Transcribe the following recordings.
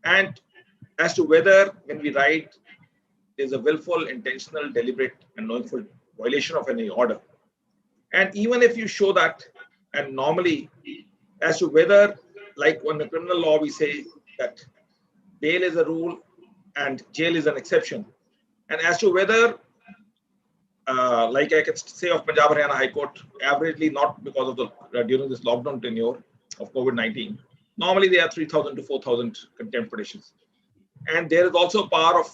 And as to whether when we write is a willful, intentional, deliberate, and knowingful violation of any order. And even if you show that, and normally as to whether, like on the criminal law, we say that bail is a rule and jail is an exception. And as to whether, like I can say of Punjab Haryana High Court, averagely not because of the during this lockdown tenure of COVID-19, normally there are 3,000 to 4,000 contempt petitions. And there is also a power of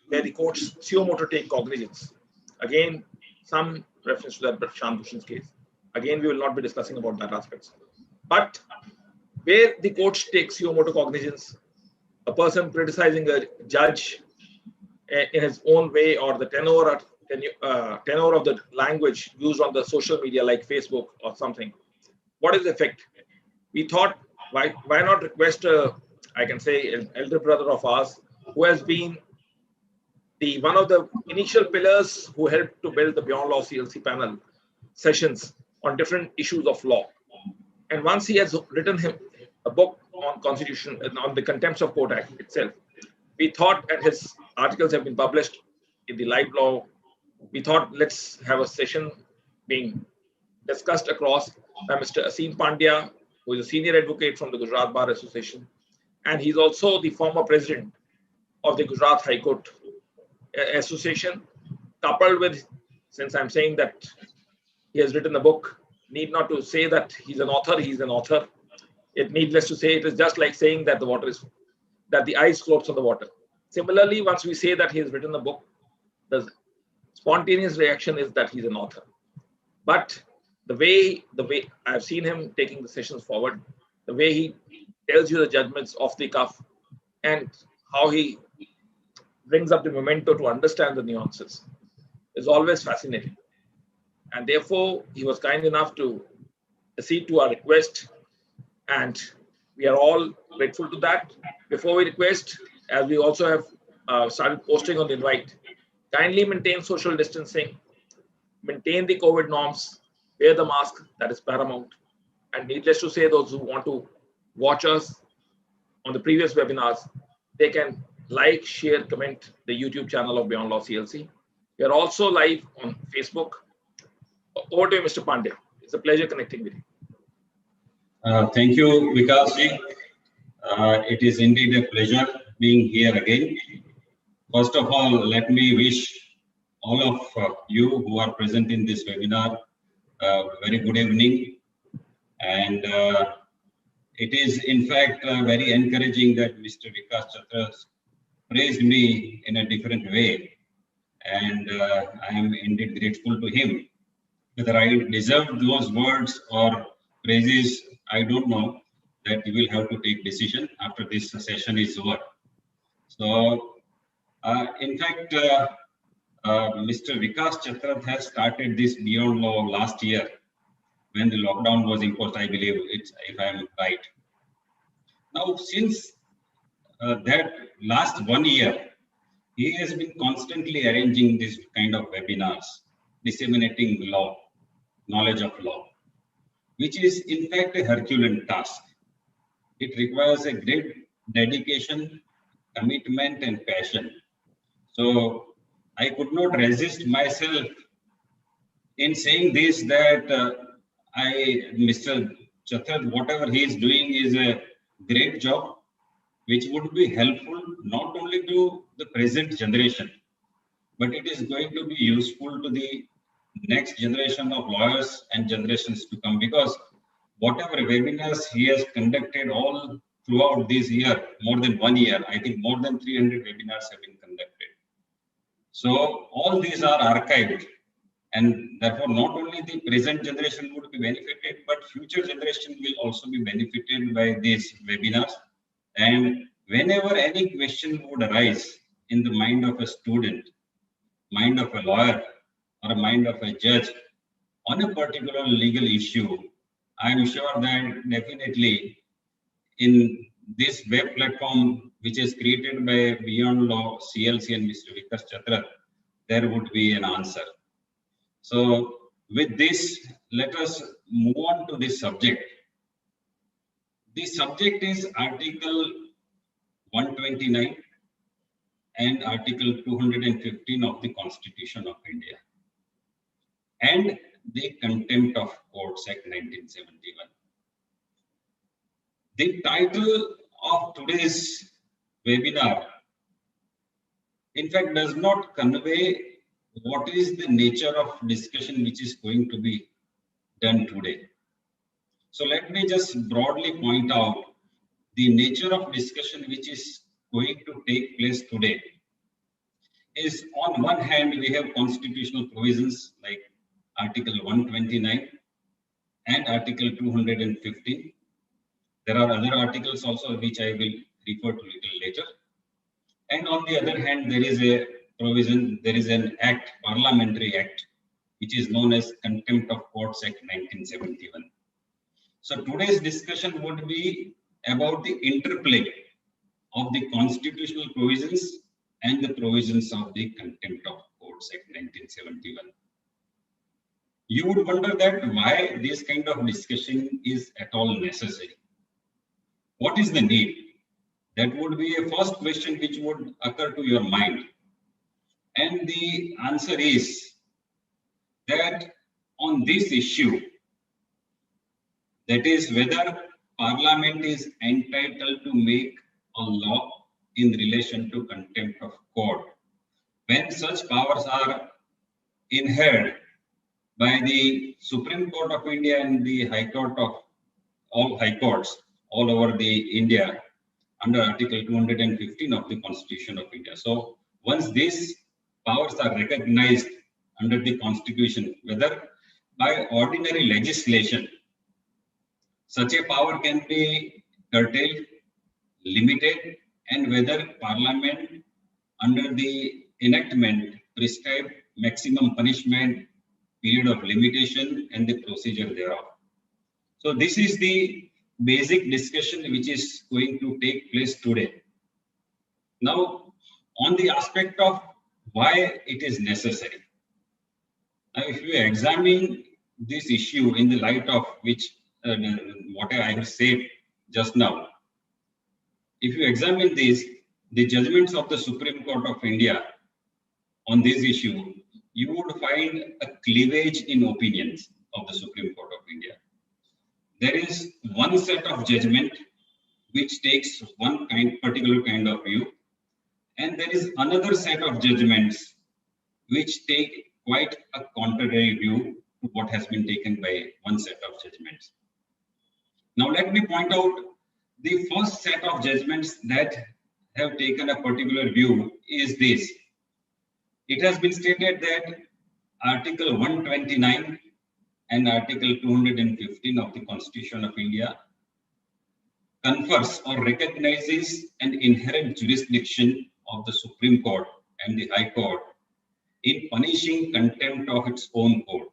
where the courts suo motu take cognizance. Again, some reference to that Prashant Bhushan's case. Again, we will not be discussing about that aspects. But where the courts take suo motu cognizance, a person criticizing a judge in his own way, or the tenor of the language used on the social media like Facebook or something, what is the effect? We thought, why not request, I can say, an elder brother of ours who has been one of the initial pillars who helped to build the Beyond Law CLC panel sessions on different issues of law. And once he has written a book on Constitution and on the Contempt of Court Act itself, we thought, and his articles have been published in the Live Law, we thought let's have a session being discussed across by Mr. Asim Pandya, who is a senior advocate from the Gujarat Bar Association, and he's also the former president of the Gujarat High Court Association, coupled with, since I'm saying that he has written a book, need not to say that he's an author, he's an author. It needless to say, it is just like saying that the ice floats on the water. Similarly, once we say that he has written a book, the spontaneous reaction is that he's an author. But the way I've seen him taking the sessions forward, the way he tells you the judgments off the cuff, and how he brings up the memento to understand the nuances is always fascinating. And therefore, he was kind enough to accede to our request, and we are all grateful to that. Before we request, as we also have started posting on the invite, kindly maintain social distancing, maintain the COVID norms, wear the mask, that is paramount. And needless to say, those who want to watch us on the previous webinars, they can like, share, comment the YouTube channel of Beyond Law CLC. We are also live on Facebook. Over to you, Mr. Pandya. It's a pleasure connecting with you. Thank you, Vikas ji. It is indeed a pleasure being here again. First of all, let me wish all of you who are present in this webinar a very good evening. And it is in fact very encouraging that Mr. Vikas Chatra praised me in a different way. And I am indeed grateful to him. Whether I deserved those words or praises, I don't know. That you will have to take decision after this session is over. So, in fact, Mr. Vikas Chatra has started this Beyond Law last year when the lockdown was imposed, I believe, if I am right. Now, since that last 1 year, he has been constantly arranging this kind of webinars, disseminating law, knowledge of law, which is in fact a Herculean task. It requires a great dedication, commitment, and passion. So I could not resist myself in saying this that Mr. Chatra, whatever he is doing is a great job, which would be helpful not only to the present generation, but it is going to be useful to the next generation of lawyers and generations to come, because whatever webinars he has conducted all throughout this year, more than 1 year, I think more than 300 webinars have been conducted. So all these are archived, and therefore not only the present generation would be benefited, but future generation will also be benefited by these webinars. And whenever any question would arise in the mind of a student, mind of a lawyer, or a mind of a judge on a particular legal issue, I am sure that definitely in this web platform, which is created by Beyond Law CLC and Mr. Vikas Chatra, there would be an answer. So with this, let us move on to this subject. The subject is Article 129 and Article 215 of the Constitution of India and the Contempt of Courts Act 1971. The title of today's webinar, in fact, does not convey what is the nature of discussion which is going to be done today. So let me just broadly point out the nature of discussion which is going to take place today. Is on one hand, we have constitutional provisions like Article 129 and Article 215. There are other articles also which I will refer to little later. And on the other hand, there is a provision, there is an act, parliamentary act, which is known as Contempt of Courts Act 1971. So today's discussion would be about the interplay of the constitutional provisions and the provisions of the Contempt of Courts Act 1971. You would wonder that why this kind of discussion is at all necessary. What is the need? That would be a first question which would occur to your mind. And the answer is that on this issue, that is whether Parliament is entitled to make a law in relation to contempt of court, when such powers are inherited by the Supreme Court of India and the High Court of all high courts all over the India under Article 215 of the Constitution of India. So once these powers are recognized under the Constitution, whether by ordinary legislation, such a power can be curtailed, limited, and whether Parliament under the enactment prescribed maximum punishment, period of limitation, and the procedure thereof. So this is the basic discussion which is going to take place today. Now, on the aspect of why it is necessary. Now, if you examine this issue in the light of which what I have said just now, if you examine this, the judgments of the Supreme Court of India on this issue, you would find a cleavage in opinions of the Supreme Court of India. There is one set of judgment which takes one particular kind of view, and there is another set of judgments which take quite a contrary view to what has been taken by one set of judgments. Now let me point out the first set of judgments that have taken a particular view is this. It has been stated that Article 129 and Article 215 of the Constitution of India confers or recognizes an inherent jurisdiction of the Supreme Court and the High Court in punishing contempt of its own court.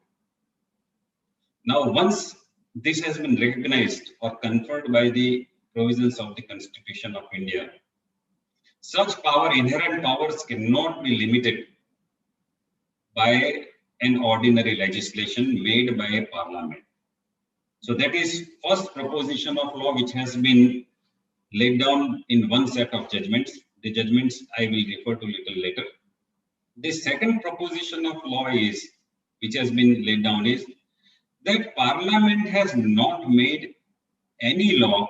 Now, once this has been recognized or conferred by the provisions of the Constitution of India, such inherent powers cannot be limited by an ordinary legislation made by a parliament. So that is first proposition of law which has been laid down in one set of judgments. The judgments I will refer to little later. The second proposition of law is, which has been laid down, is that Parliament has not made any law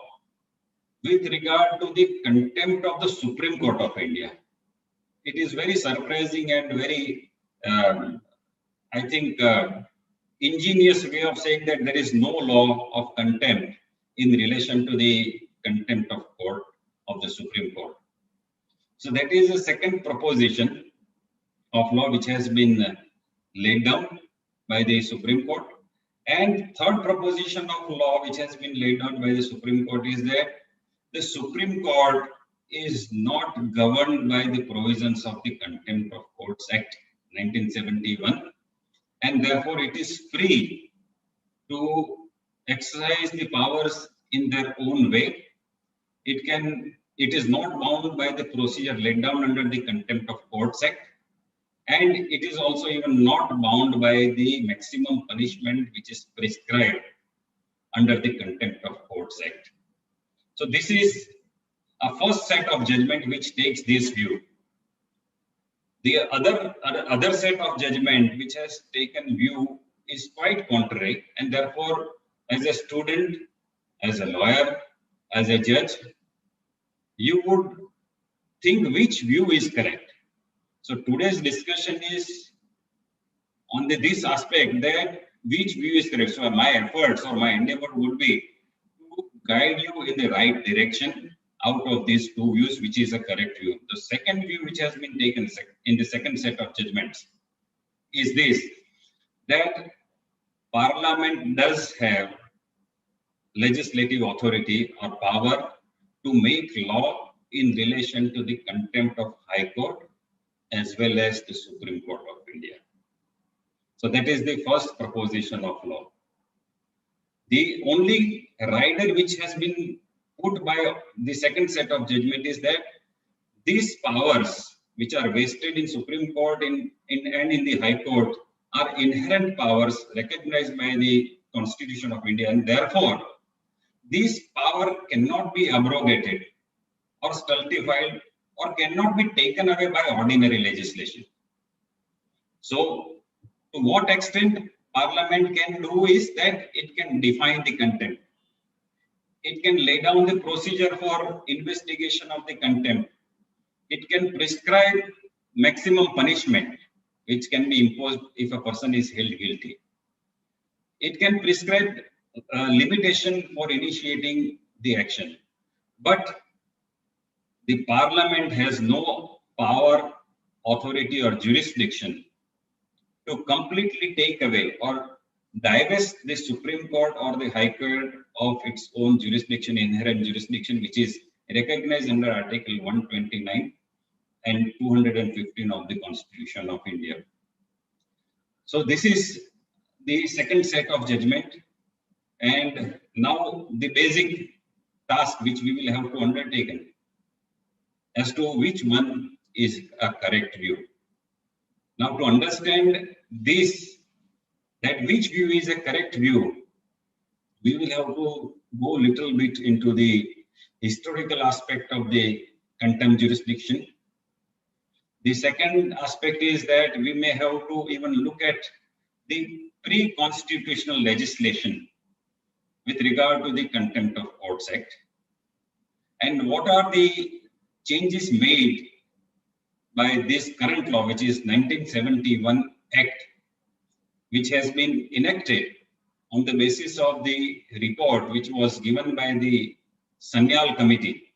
with regard to the contempt of the Supreme Court of India. It is very surprising and very, I think, ingenious way of saying that there is no law of contempt in relation to the contempt of court of the Supreme Court. So that is the second proposition of law which has been laid down by the Supreme Court. And third proposition of law which has been laid down by the Supreme Court is that the Supreme Court is not governed by the provisions of the Contempt of Courts Act 1971, and therefore it is free to exercise the powers in their own way. It is not bound by the procedure laid down under the Contempt of Courts Act, and it is also even not bound by the maximum punishment which is prescribed under the Contempt of Courts Act. So this is a first set of judgment which takes this view. The other set of judgment which has taken view is quite contrary, and therefore, as a student, as a lawyer, as a judge, you would think which view is correct. So today's discussion is on this aspect, that which view is correct. So my efforts or my endeavor would be to guide you in the right direction out of these two views, which is a correct view. The second view which has been taken in the second set of judgments is this, that Parliament does have legislative authority or power to make law in relation to the contempt of High Court as well as the Supreme Court of India. So that is the first proposition of law. The only rider which has been put by the second set of judgment is that these powers which are vested in Supreme Court and in the High Court are inherent powers recognized by the Constitution of India, and therefore this power cannot be abrogated or stultified or cannot be taken away by ordinary legislation. So to what extent Parliament can do is that it can define the contempt. It can lay down the procedure for investigation of the contempt. It can prescribe maximum punishment which can be imposed if a person is held guilty. It can prescribe limitation for initiating the action. But the Parliament has no power, authority or jurisdiction to completely take away or divest the Supreme Court or the High Court of its own jurisdiction, inherent jurisdiction, which is recognized under Article 129 and 215 of the Constitution of India. So this is the second set of judgment, and now the basic task which we will have to undertake as to which one is a correct view. Now to understand this, that which view is a correct view, we will have to go a little bit into the historical aspect of the contempt jurisdiction. The second aspect is that we may have to even look at the pre-constitutional legislation with regard to the Contempt of Courts Act, and what are the changes made by this current law, which is 1971 Act, which has been enacted on the basis of the report which was given by the Sanyal Committee.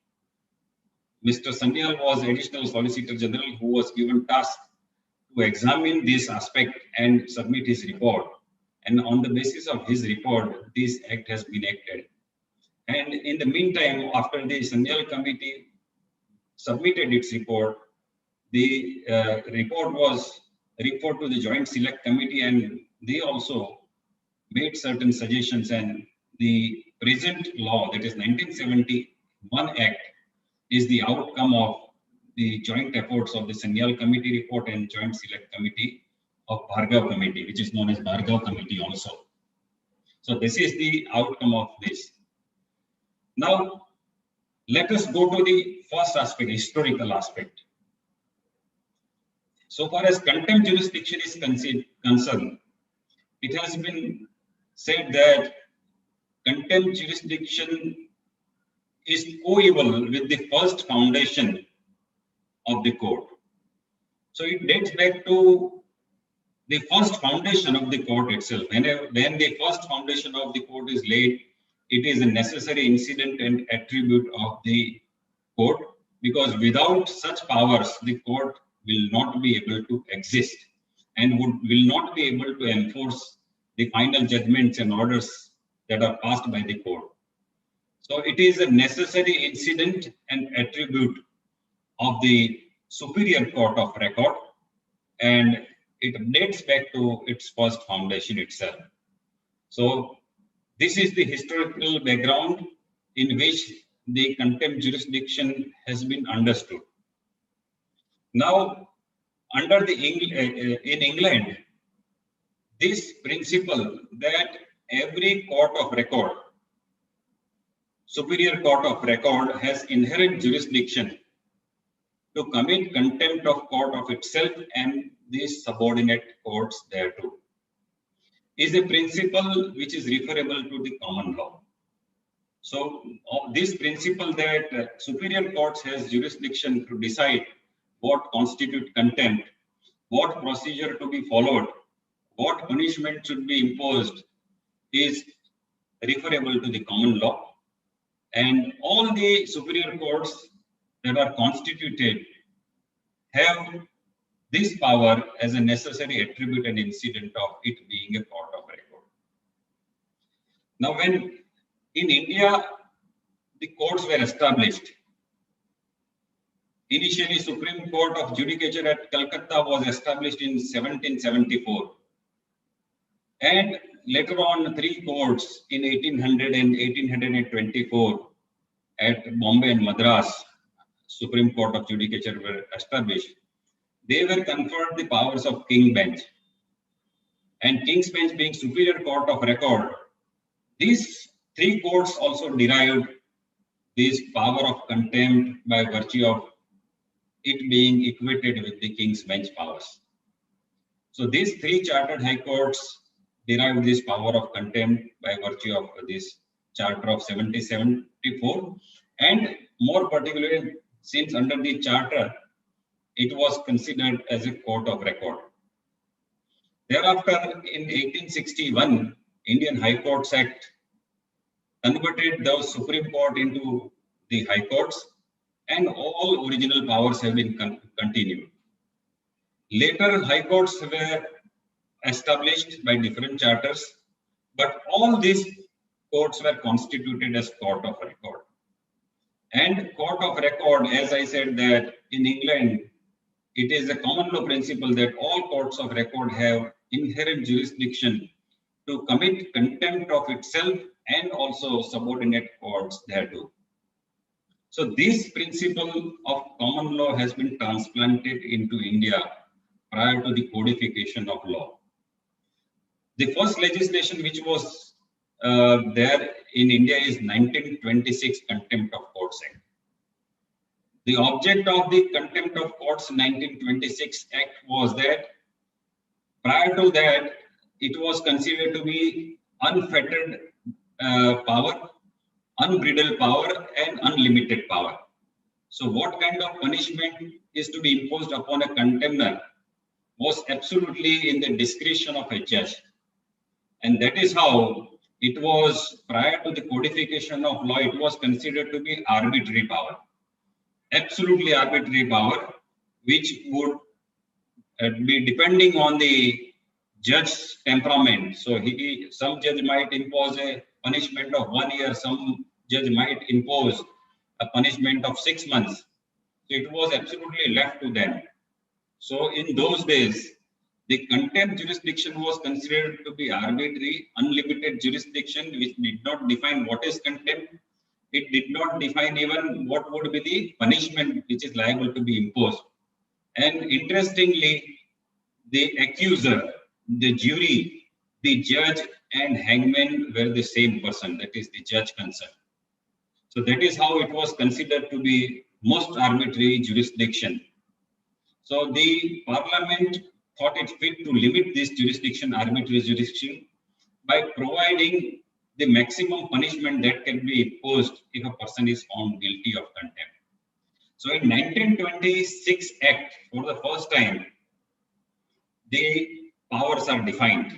Mr. Sanyal was Additional Solicitor General who was given task to examine this aspect and submit his report. And on the basis of his report, this act has been enacted. And in the meantime, after the Sanyal Committee submitted its report, the report was referred to the Joint Select Committee, and they also made certain suggestions, and the present law, that is 1971 Act, is the outcome of the joint efforts of the Sanyal Committee report and Joint Select Committee of Bhargav Committee, which is known as Bhargav Committee also. So this is the outcome of this. Now, let us go to the first aspect, historical aspect. So far as contempt jurisdiction is concerned, it has been said that contempt jurisdiction is coeval with the first foundation of the court. So it dates back to the first foundation of the court itself. When the first foundation of the court is laid, it is a necessary incident and attribute of the court, because without such powers, the court will not be able to exist and will not be able to enforce the final judgments and orders that are passed by the court. So it is a necessary incident and attribute of the superior court of record, and it dates back to its first foundation itself. So this is the historical background in which the contempt jurisdiction has been understood. Now, under the in England, this principle that every court of record Superior Court of Record has inherent jurisdiction to commit contempt of court of itself and the subordinate courts thereto, is a principle which is referable to the common law. So this principle that superior courts has jurisdiction to decide what constitute contempt, what procedure to be followed, what punishment should be imposed, is referable to the common law. And all the superior courts that are constituted have this power as a necessary attribute and incident of it being a court of record. Now, when in India the courts were established, initially Supreme Court of Judicature at Calcutta was established in 1774, and later on 3 courts in 1800 and 1824 at Bombay and Madras, Supreme Court of Judicature were established. They were conferred the powers of King Bench, and King's Bench being superior court of record, these 3 courts also derived this power of contempt by virtue of it being equated with the King's Bench powers. So these 3 chartered high courts derived this power of contempt by virtue of this charter of 1774, and more particularly since under the charter it was considered as a court of record. Thereafter, in 1861, Indian High Courts Act converted the Supreme Court into the High Courts, and all original powers have been continued. Later, High Courts were established by different charters, but all these courts were constituted as court of record. And court of record, as I said, that in England, it is a common law principle that all courts of record have inherent jurisdiction to commit contempt of itself and also subordinate courts thereto. So this principle of common law has been transplanted into India prior to the codification of law. The first legislation which was there in India is 1926 Contempt of Courts Act. The object of the Contempt of Courts 1926 Act was that prior to that, it was considered to be unfettered power, unbridled power, and unlimited power. So what kind of punishment is to be imposed upon a contemner was absolutely in the discretion of a judge. And that is how it was, prior to the codification of law, it was considered to be arbitrary power. Absolutely arbitrary power, which would be depending on the judge's temperament. So some judge might impose a punishment of 1 year, some judge might impose a punishment of 6 months. So it was absolutely left to them. So in those days, the contempt jurisdiction was considered to be arbitrary, unlimited jurisdiction, which did not define what is contempt. It did not define even what would be the punishment which is liable to be imposed. And interestingly, the accuser, the jury, the judge, and hangman were the same person, that is the judge concerned. So that is how it was considered to be most arbitrary jurisdiction. So the parliament thought it fit to limit this jurisdiction, arbitrary jurisdiction, by providing the maximum punishment that can be imposed if a person is found guilty of contempt. So in 1926 Act, for the first time, the powers are defined.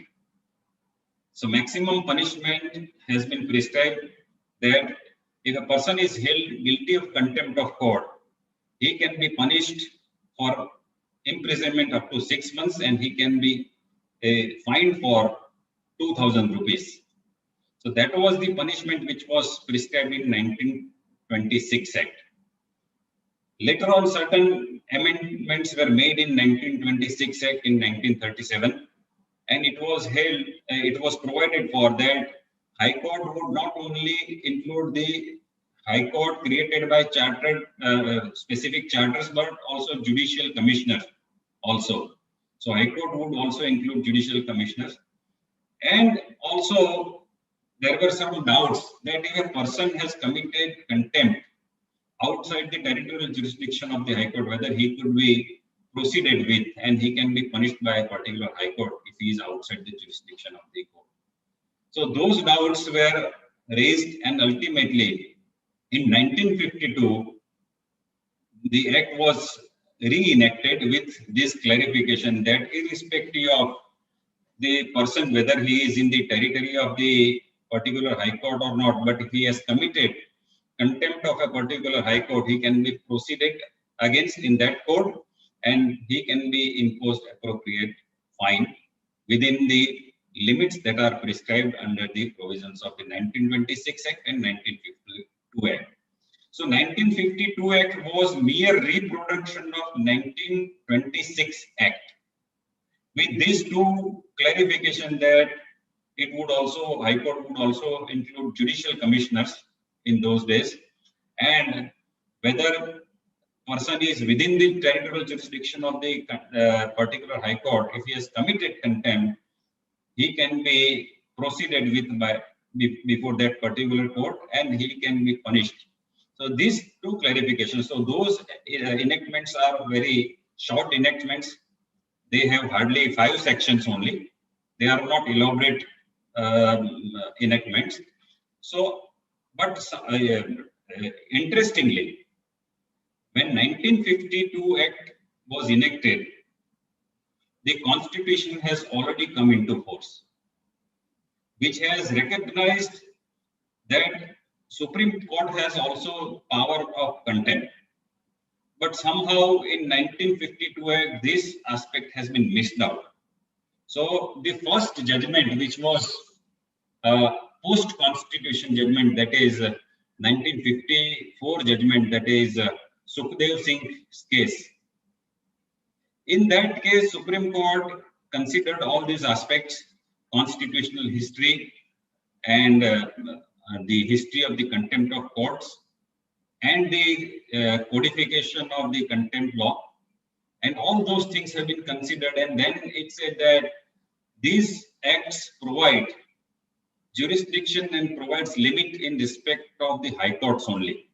So maximum punishment has been prescribed that if a person is held guilty of contempt of court, he can be punished for imprisonment up to 6 months, and he can be fined for 2,000 rupees. So that was the punishment which was prescribed in 1926 Act. Later on, certain amendments were made in 1926 Act in 1937, and it was provided for that High Court would not only include the High Court created by chartered specific charters, but also judicial commissioners also. So High Court would also include judicial commissioners, and also there were some doubts that if a person has committed contempt outside the territorial jurisdiction of the High Court, whether he could be proceeded with and he can be punished by a particular High Court if he is outside the jurisdiction of the court. So those doubts were raised, and ultimately in 1952, the Act was re-enacted with this clarification that irrespective of the person, whether he is in the territory of the particular High Court or not, but if he has committed contempt of a particular High Court, he can be proceeded against in that court, and he can be imposed appropriate fine within the limits that are prescribed under the provisions of the 1926 Act and 1952 Act. So 1952 Act was mere reproduction of 1926 Act, with these two clarification that it would also, High Court would also include judicial commissioners in those days, and whether person is within the territorial jurisdiction of the particular High Court, if he has committed contempt, he can be proceeded with before that particular court, and he can be punished. So these two clarifications, so those enactments are very short enactments. They have hardly 5 sections only. They are not elaborate enactments. So, but interestingly, when 1952 Act was enacted, the Constitution has already come into force, which has recognized that Supreme Court has also power of contempt. But somehow in 1952 Act, this aspect has been missed out. So the first judgment, which was post-constitution judgment, that is 1954 judgment, that is Sukhdev Singh's case. In that case, Supreme Court considered all these aspects, constitutional history and the history of the contempt of courts and the codification of the contempt law, and all those things have been considered, and then it said that these acts provide jurisdiction and provides limit in respect of the High Courts only.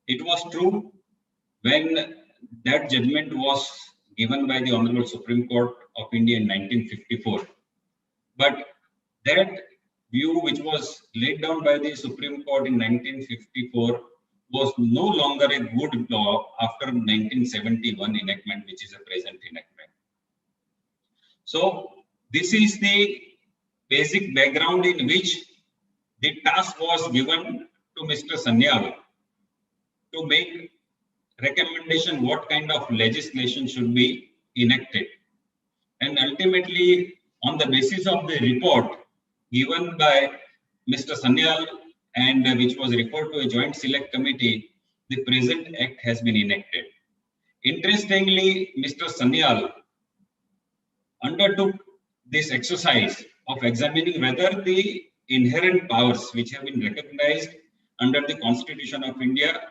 It was true when that judgment was given by the Honorable Supreme Court of India in 1954. But that view, which was laid down by the Supreme Court in 1954, was no longer a good law after 1971 enactment, which is a present enactment. So this is the basic background in which the task was given to Mr. Sanyal to make recommendation what kind of legislation should be enacted. And ultimately, on the basis of the report given by Mr. Sanyal and which was referred to a joint select committee, the present act has been enacted. Interestingly, Mr. Sanyal undertook this exercise of examining whether the inherent powers which have been recognized under the Constitution of India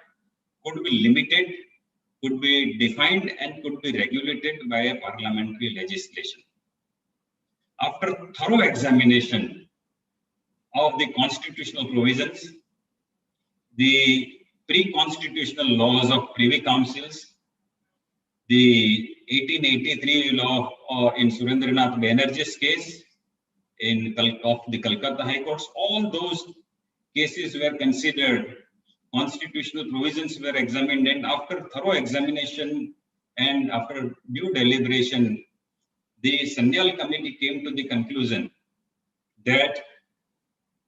could be limited, could be defined, and could be regulated by a parliamentary legislation. After thorough examination of the constitutional provisions, the pre-constitutional laws of privy councils, the 1883 law in Surendranath Banerjee's case of the Calcutta High Courts, all those cases were considered, constitutional provisions were examined, and after thorough examination and after due deliberation, the Sanyal committee came to the conclusion that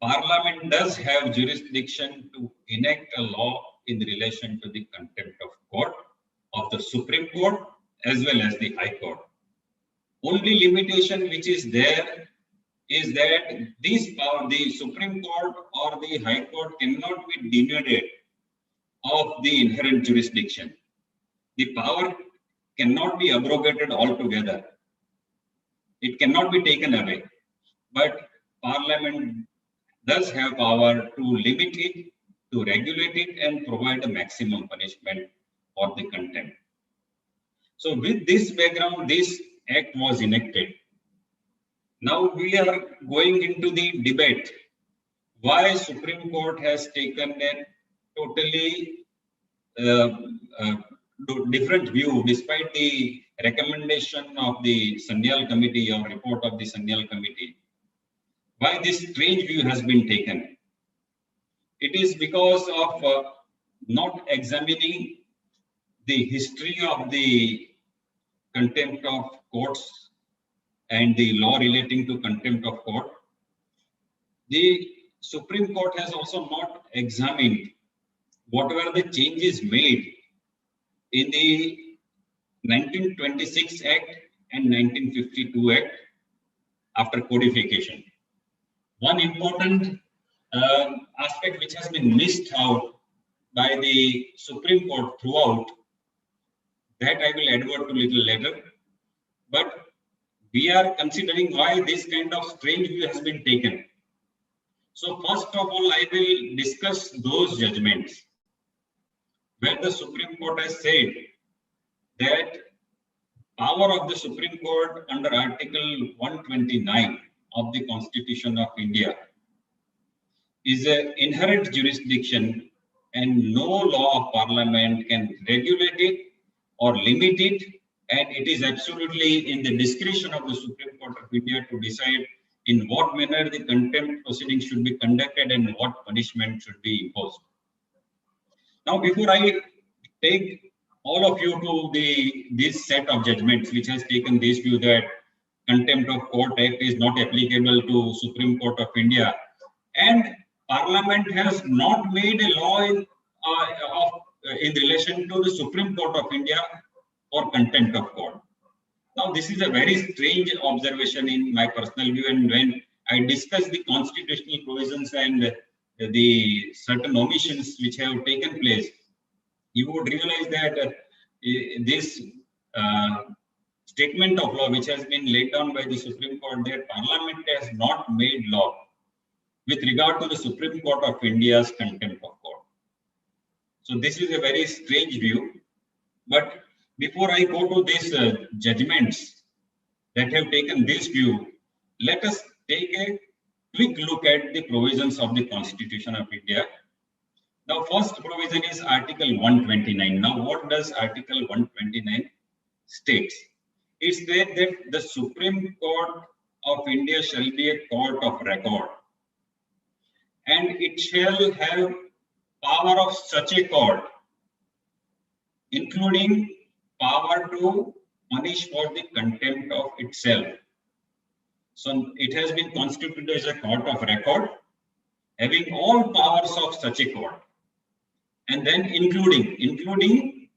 Parliament does have jurisdiction to enact a law in relation to the contempt of court of the Supreme Court as well as the High Court. Only limitation which is there is that this power, the Supreme Court or the High Court, cannot be denuded of the inherent jurisdiction. The power cannot be abrogated altogether. It cannot be taken away. But Parliament does have power to limit it, to regulate it, and provide a maximum punishment for the contempt. So with this background, this act was enacted. Now we are going into the debate why Supreme Court has taken a totally different view despite the recommendation of the Sanyal committee or report of the Sanyal committee. Why this strange view has been taken? It is because of not examining the history of the contempt of courts and the law relating to contempt of court. The Supreme Court has also not examined what were the changes made in the 1926 Act and 1952 Act after codification. One important aspect which has been missed out by the Supreme Court throughout, that I will advert to little later, but we are considering why this kind of strange view has been taken. So first of all, I will discuss those judgments where the Supreme Court has said that power of the Supreme Court under Article 129 of the Constitution of India is an inherent jurisdiction and no law of parliament can regulate it or limit it, and it is absolutely in the discretion of the Supreme Court of India to decide in what manner the contempt proceedings should be conducted and what punishment should be imposed. Now, before I take all of you to this set of judgments which has taken this view that Contempt of Court Act is not applicable to Supreme Court of India, and Parliament has not made a law in relation to the Supreme Court of India or contempt of court. Now, this is a very strange observation in my personal view, and when I discuss the constitutional provisions and the certain omissions which have taken place, you would realize that this statement of law which has been laid down by the Supreme Court, that Parliament has not made law with regard to the Supreme Court of India's contempt of court. So this is a very strange view. But before I go to these judgments that have taken this view, let us take a quick look at the provisions of the Constitution of India. Now, first provision is Article 129. Now, what does Article 129 states? It states that the Supreme Court of India shall be a court of record, and it shall have power of such a court, including power to punish for the contempt of itself. So it has been constituted as a court of record, having all powers of such a court, and then including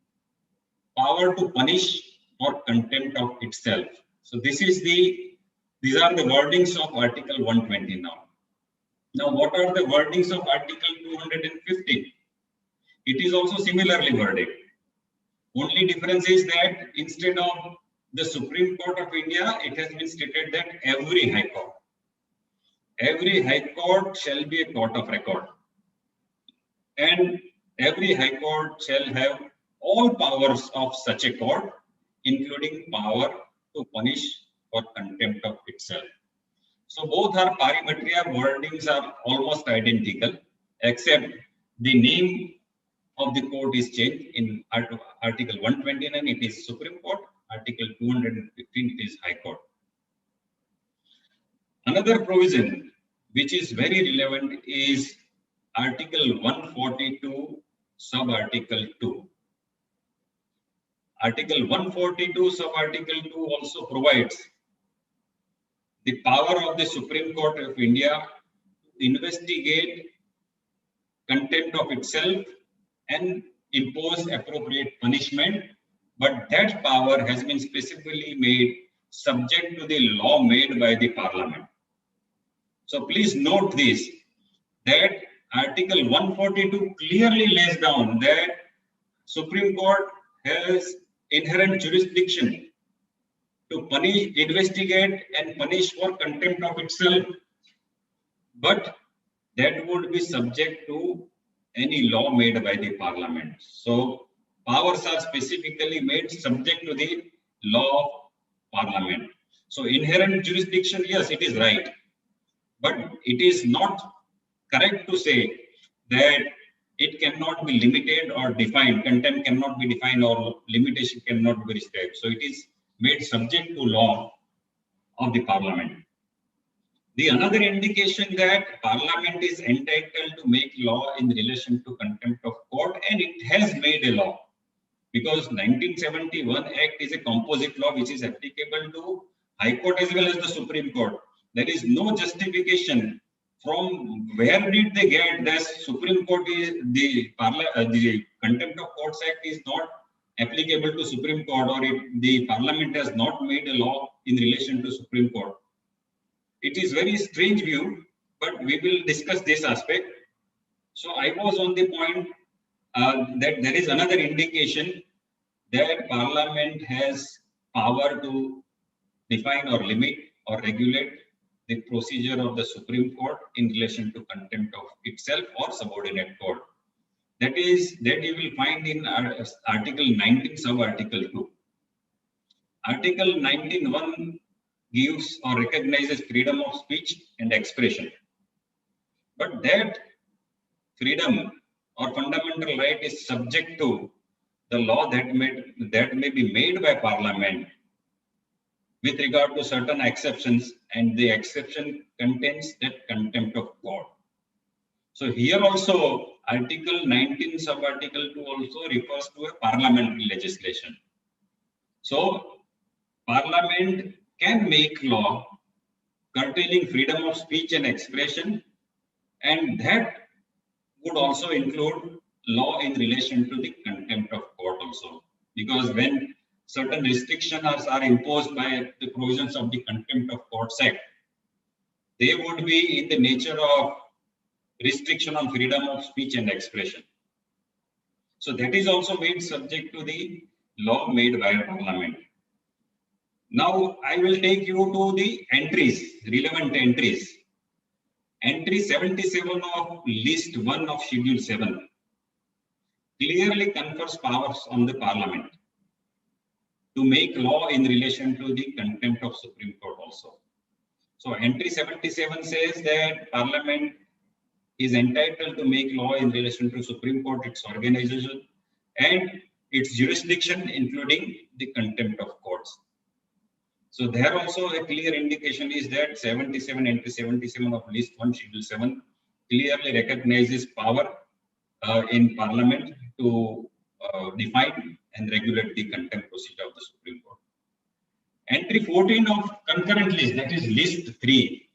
power to punish for contempt of itself. So these are the wordings of Article 120 now. Now, what are the wordings of Article 215? It is also similarly worded. Only difference is that instead of the Supreme Court of India, it has been stated that every high court shall be a court of record, and every high court shall have all powers of such a court, including power to punish for contempt of itself. So both are parimatria wordings are almost identical, except the name of the court is changed. In Article 129, it is Supreme Court. Article 215, it is High Court. Another provision which is very relevant is Article 142, Sub-Article 2. Article 142, Sub-Article 2 also provides the power of the Supreme Court of India to investigate contempt of itself and impose appropriate punishment, but that power has been specifically made subject to the law made by the Parliament. So please note this, that Article 142 clearly lays down that Supreme Court has inherent jurisdiction to punish, investigate and punish for contempt of itself, but that would be subject to any law made by the Parliament. So powers are specifically made subject to the law of Parliament. So inherent jurisdiction, yes, it is right, but it is not correct to say that it cannot be limited or defined, contempt cannot be defined or limitation cannot be prescribed. So it is made subject to law of the parliament. The another indication that parliament is entitled to make law in relation to contempt of court, and it has made a law, because 1971 Act is a composite law which is applicable to High Court as well as the Supreme Court. There is no justification from where did they get that Supreme Court is the Contempt of Courts Act is not applicable to Supreme Court, or the Parliament has not made a law in relation to Supreme Court. It is very strange view, but we will discuss this aspect. So I was on the point that there is another indication that Parliament has power to define or limit or regulate the procedure of the Supreme Court in relation to contempt of itself or subordinate court. That is, that you will find in Article 19, sub-Article 2. Article 19(1) gives or recognizes freedom of speech and expression. But that freedom or fundamental right is subject to the law that may be made by Parliament with regard to certain exceptions, and the exception contains that contempt of court. So here also Article 19 sub-Article 2 also refers to a parliamentary legislation. So Parliament can make law curtailing freedom of speech and expression, and that would also include law in relation to the contempt of court also, because when certain restrictions are imposed by the provisions of the Contempt of Courts Act, they would be in the nature of restriction on freedom of speech and expression. So that is also made subject to the law made by Parliament. Now I will take you to the entries, relevant entries. Entry 77 of List 1 of Schedule 7 clearly confers powers on the Parliament to make law in relation to the contempt of Supreme Court also. So entry 77 says that Parliament is entitled to make law in relation to Supreme Court, its organization and its jurisdiction, including the contempt of courts. So there also a clear indication is that entry 77 of List 1 Schedule 7 clearly recognizes power in Parliament to define and regulate the contempt procedure of the Supreme Court. Entry 14 of concurrent list, that is List 3,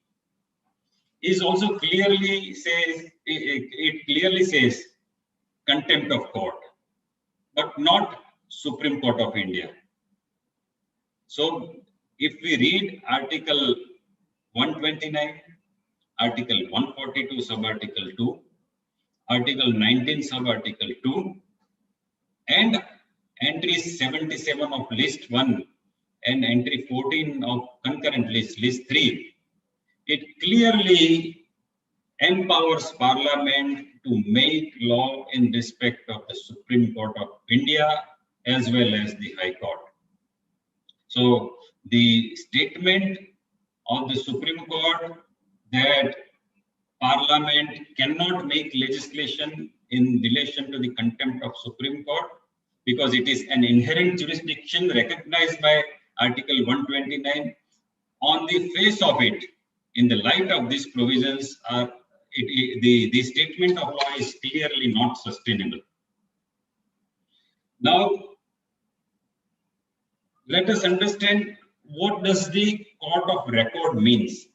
is also clearly says, it clearly says contempt of court, but not Supreme Court of India. So if we read Article 129, Article 142 sub-Article 2, Article 19 sub-Article 2, and entry 77 of List 1 and entry 14 of concurrent list, List 3, it clearly empowers Parliament to make law in respect of the Supreme Court of India as well as the High Court. So the statement of the Supreme Court that Parliament cannot make legislation in relation to the contempt of Supreme Court because it is an inherent jurisdiction recognized by Article 129. On the face of it, in the light of these provisions, the statement of law is clearly not sustainable. Now, let us understand what does the court of record means.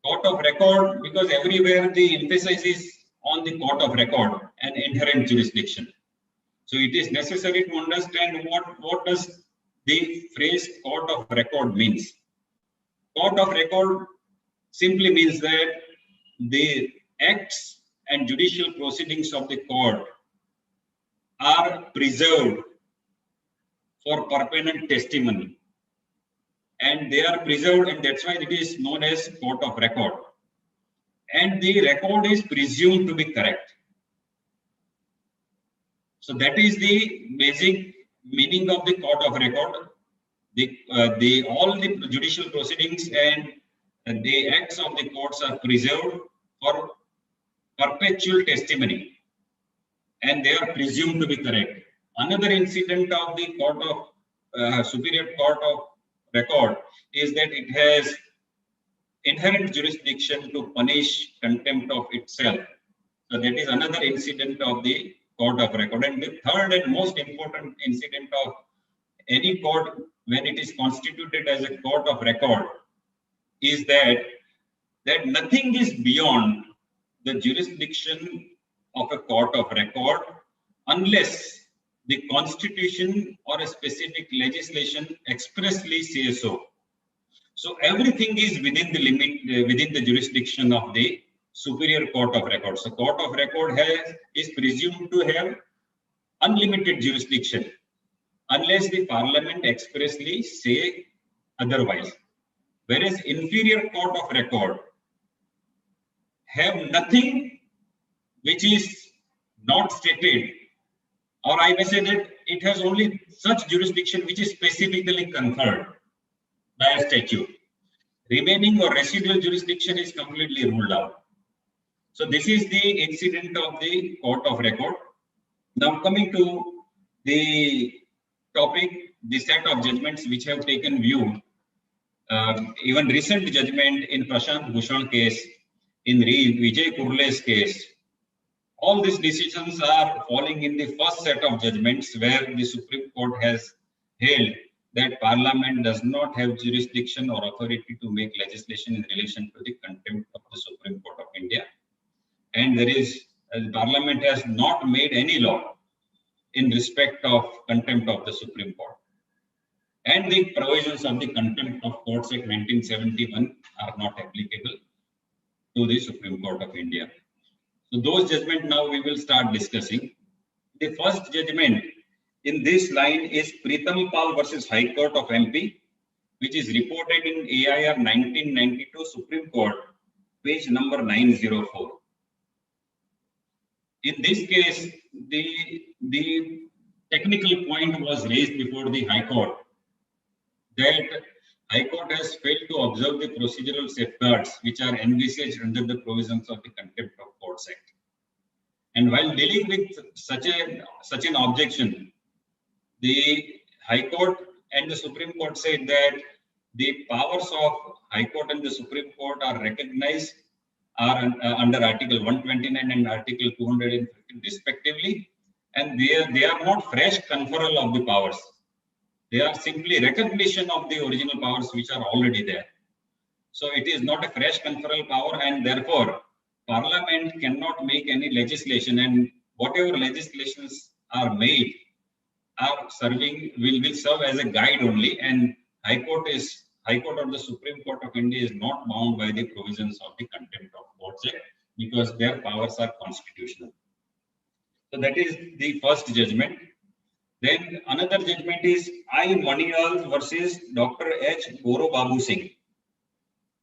Court of record, because everywhere the emphasis is on the court of record and inherent jurisdiction. So it is necessary to understand what does the phrase court of record means. Court of record simply means that the acts and judicial proceedings of the court are preserved for permanent testimony, and they are preserved, and that's why it is known as court of record, and the record is presumed to be correct. So that is the basic meaning of the court of record. All the judicial proceedings and the acts of the courts are preserved for perpetual testimony, and they are presumed to be correct. Another incident of the court of Superior Court of Record is that it has inherent jurisdiction to punish contempt of itself. So that is another incident of the court of record. And the third and most important incident of any court when it is constituted as a court of record is that nothing is beyond the jurisdiction of a court of record unless the constitution or a specific legislation expressly says so. So everything is within the limit, within the jurisdiction of the Superior Court of Record. So Court of Record is presumed to have unlimited jurisdiction unless the Parliament expressly say otherwise. Whereas Inferior Court of Record have nothing which is not stated, or I may say that it has only such jurisdiction which is specifically conferred by a statute. Remaining or residual jurisdiction is completely ruled out. So this is the incident of the Court of Record. Now coming to the topic, the set of judgments which have taken view, even recent judgment in Prashant Bhushan case, in Vijay Kurle's case, all these decisions are falling in the first set of judgments where the Supreme Court has held that Parliament does not have jurisdiction or authority to make legislation in relation to the contempt of the Supreme Court of India. And Parliament has not made any law in respect of contempt of the Supreme Court. And the provisions of the Contempt of Courts Act 1971 are not applicable to the Supreme Court of India. So those judgments now we will start discussing. The first judgment in this line is Pritam Pal versus High Court of MP, which is reported in AIR 1992 Supreme Court, page number 904. In this case, the technical point was raised before the High Court that High Court has failed to observe the procedural safeguards which are envisaged under the provisions of the Contempt of Courts Act. And while dealing with such an objection, the High Court and the Supreme Court said that the powers of High Court and the Supreme Court are recognized under Article 129 and Article 215 respectively, and they are not fresh conferral of the powers. They are simply recognition of the original powers which are already there. So it is not a fresh conferral power, and therefore Parliament cannot make any legislation, and whatever legislations are made will serve as a guide only, and High Court of the Supreme Court of India is not bound by the provisions of the Contempt of Courts Act because their powers are constitutional. So that is the first judgment. Then another judgment is I. Maniyal versus Dr. H. Goro Babu Singh.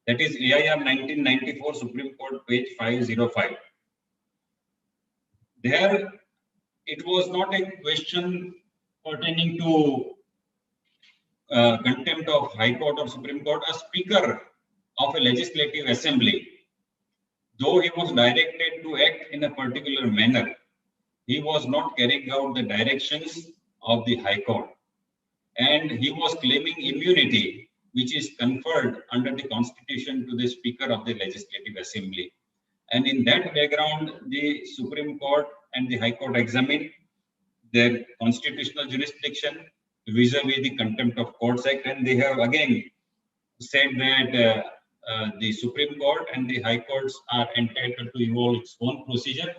That is AIR 1994 Supreme Court, page 505. There, it was not a question pertaining to contempt of High Court or Supreme Court. A speaker of a legislative assembly, though he was directed to act in a particular manner, he was not carrying out the directions of the High Court, and he was claiming immunity which is conferred under the Constitution to the Speaker of the Legislative Assembly. And in that background, the Supreme Court and the High Court examined their constitutional jurisdiction vis-a-vis the Contempt of Courts Act, and they have again said that the Supreme Court and the High Courts are entitled to evolve its own procedure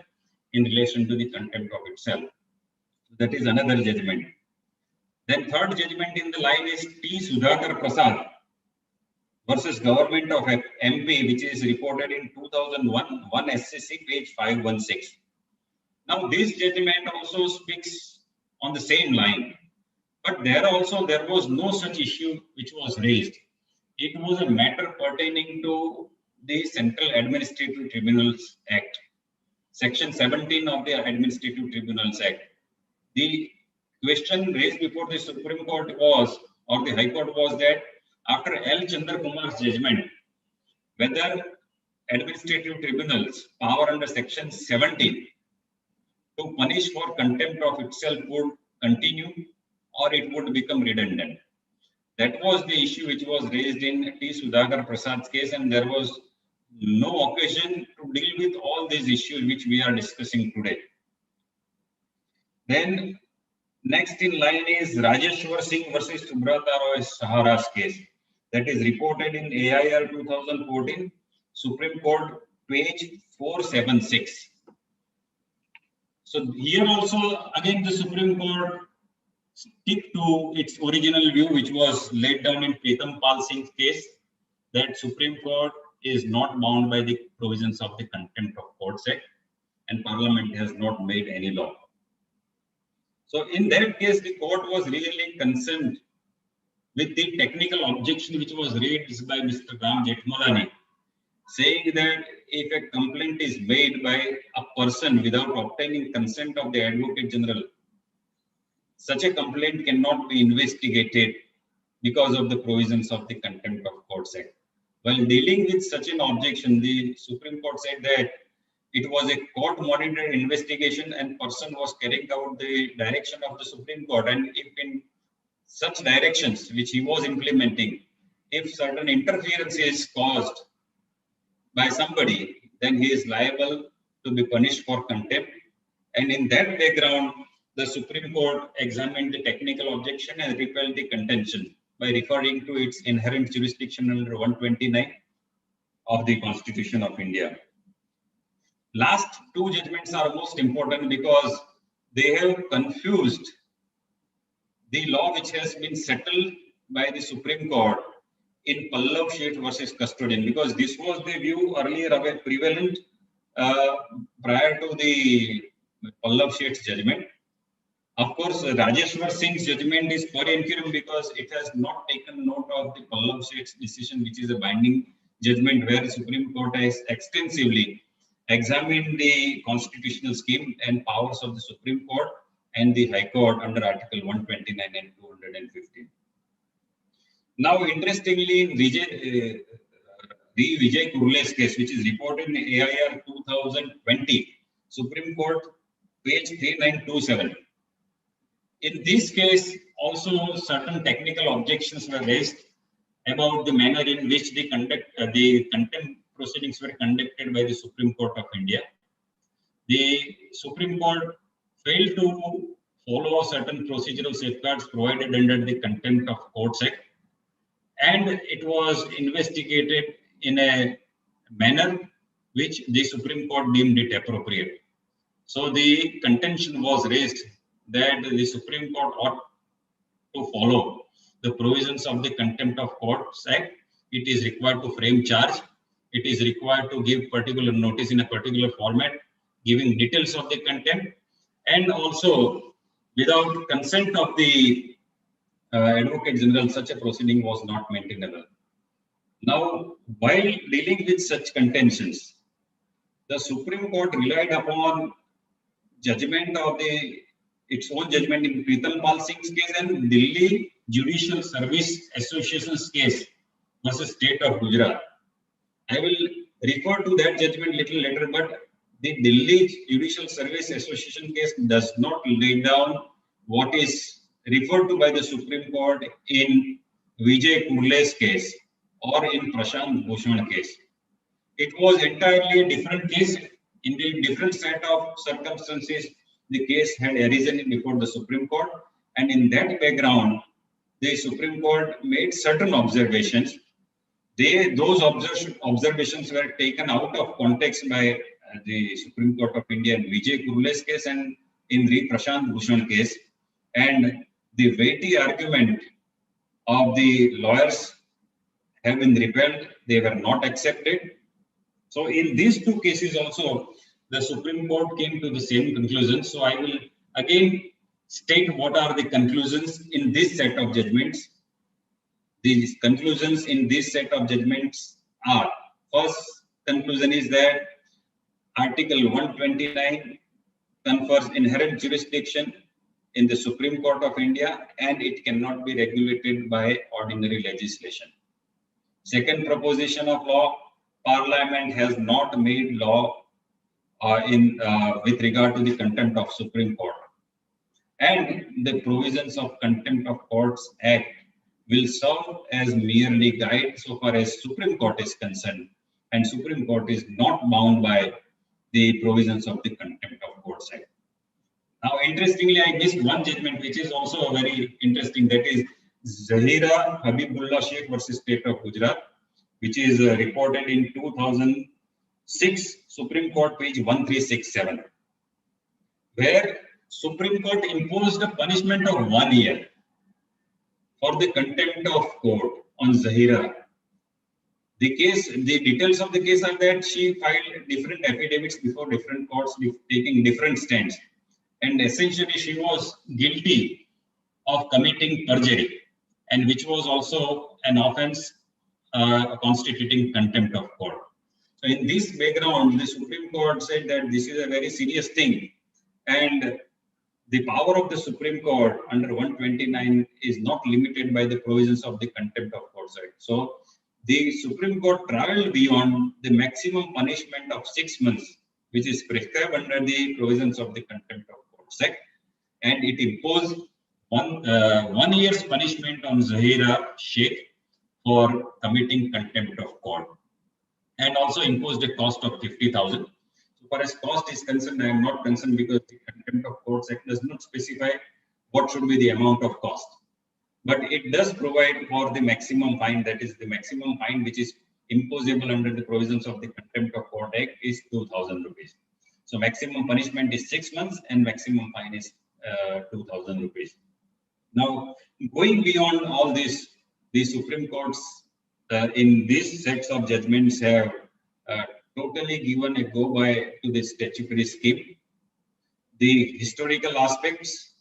in relation to the contempt of itself. That is another judgment. Then third judgment in the line is T. Sudhakar Prasad versus Government of MP, which is reported in 2001, 1 SCC, page 516. Now this judgment also speaks on the same line, but there was no such issue which was raised. It was a matter pertaining to the Central Administrative Tribunals Act, Section 17 of the Administrative Tribunals Act. The question raised before the Supreme Court was, or the High Court was, that after L. Chandra Kumar's judgment, whether administrative tribunals power under section 17 to punish for contempt of itself would continue or it would become redundant. That was the issue which was raised in T. Sudhakar Prasad's case, and there was no occasion to deal with all these issues which we are discussing today. Then next in line is Rajeshwar Singh versus Subrata Roy Sahara's case. That is reported in AIR 2014, Supreme Court, page 476. So here also, again, the Supreme Court stick to its original view, which was laid down in Pritam Pal Singh's case, that Supreme Court is not bound by the provisions of the Contempt of Courts Act, and Parliament has not made any law. So in that case, the court was really concerned with the technical objection which was raised by Mr. Ram Jethmalani, saying that if a complaint is made by a person without obtaining consent of the Advocate General, such a complaint cannot be investigated because of the provisions of the Contempt of Courts Act. While dealing with such an objection, the Supreme Court said that it was a court-monitored investigation and person was carrying out the direction of the Supreme Court. And if in such directions which he was implementing, if certain interference is caused by somebody, then he is liable to be punished for contempt. And in that background, the Supreme Court examined the technical objection and repelled the contention by referring to its inherent jurisdiction under 129 of the Constitution of India. Last two judgments are most important because they have confused the law which has been settled by the Supreme Court in Pallav Sheth versus Custodian, because this was the view earlier prevalent prior to the Pallav Sheth's judgment. Of course, Rajeshwar Singh's judgment is per incurrum because it has not taken note of the Pallav Sheth's decision, which is a binding judgment where the Supreme Court has extensively examined the constitutional scheme and powers of the Supreme Court and the High Court under Article 129 and 215. Now, interestingly, in Vijay Kurle's case, which is reported in AIR 2020, Supreme Court, page 3927. In this case, also certain technical objections were raised about the manner in which the contempt proceedings were conducted by the Supreme Court of India. The Supreme Court failed to follow certain procedural safeguards provided under the Contempt of Courts Act, and it was investigated in a manner which the Supreme Court deemed it appropriate. So the contention was raised that the Supreme Court ought to follow the provisions of the Contempt of Courts Act. It is required to frame charge. It is required to give particular notice in a particular format, giving details of the contempt, and also without consent of the Advocate General, such a proceeding was not maintainable. Now, while dealing with such contentions, the Supreme Court relied upon judgment of its own judgment in Pritam Pal Singh's case and Delhi Judicial Service Association's case versus State of Gujarat. I will refer to that judgment little later, but the Delhi Judicial Service Association case does not lay down what is referred to by the Supreme Court in Vijay Kurle's case or in Prashant Bhushan's case. It was entirely a different case. In the different set of circumstances, the case had arisen before the Supreme Court, and in that background, the Supreme Court made certain observations. Those observations were taken out of context by the Supreme Court of India in Vijay Kurle's case and in the Prashant Bhushan case, and the weighty argument of the lawyers have been repelled. They were not accepted. So in these two cases also, the Supreme Court came to the same conclusion. So I will again state what are the conclusions in this set of judgments. These conclusions in this set of judgments are: first conclusion is that Article 129 confers inherent jurisdiction in the Supreme Court of India and it cannot be regulated by ordinary legislation. Second proposition of law, Parliament has not made law with regard to the contempt of Supreme Court. And the provisions of Contempt of Courts Act will serve as merely guide so far as Supreme Court is concerned, and Supreme Court is not bound by the provisions of the Contempt of Courts Act. Now, interestingly, I missed one judgment which is also very interesting, that is Zahira Habibullah Sheikh versus State of Gujarat, which is reported in 2006 Supreme Court page 1367, where Supreme Court imposed a punishment of 1 year for the contempt of court on Zahira. The details of the case are that she filed different affidavits before different courts, taking different stands, and essentially she was guilty of committing perjury, and which was also an offense constituting contempt of court. So in this background, the Supreme Court said that this is a very serious thing, and the power of the Supreme Court under 129 is not limited by the provisions of the Contempt of Courts Act. So the Supreme Court traveled beyond the maximum punishment of 6 months, which is prescribed under the provisions of the Contempt of Courts Act, and it imposed 1 year's punishment on Zahira Sheikh for committing contempt of court, and also imposed a cost of 50,000. So far as cost is concerned, I am not concerned because the Contempt of Courts Act does not specify what should be the amount of cost. But it does provide for the maximum fine, that is the maximum fine which is imposable under the provisions of the Contempt of Court Act is 2,000 rupees. So maximum punishment is 6 months and maximum fine is 2,000 rupees. Now, going beyond all this, the Supreme Courts in these sets of judgments have totally given a go-by to the statutory scheme. The historical aspects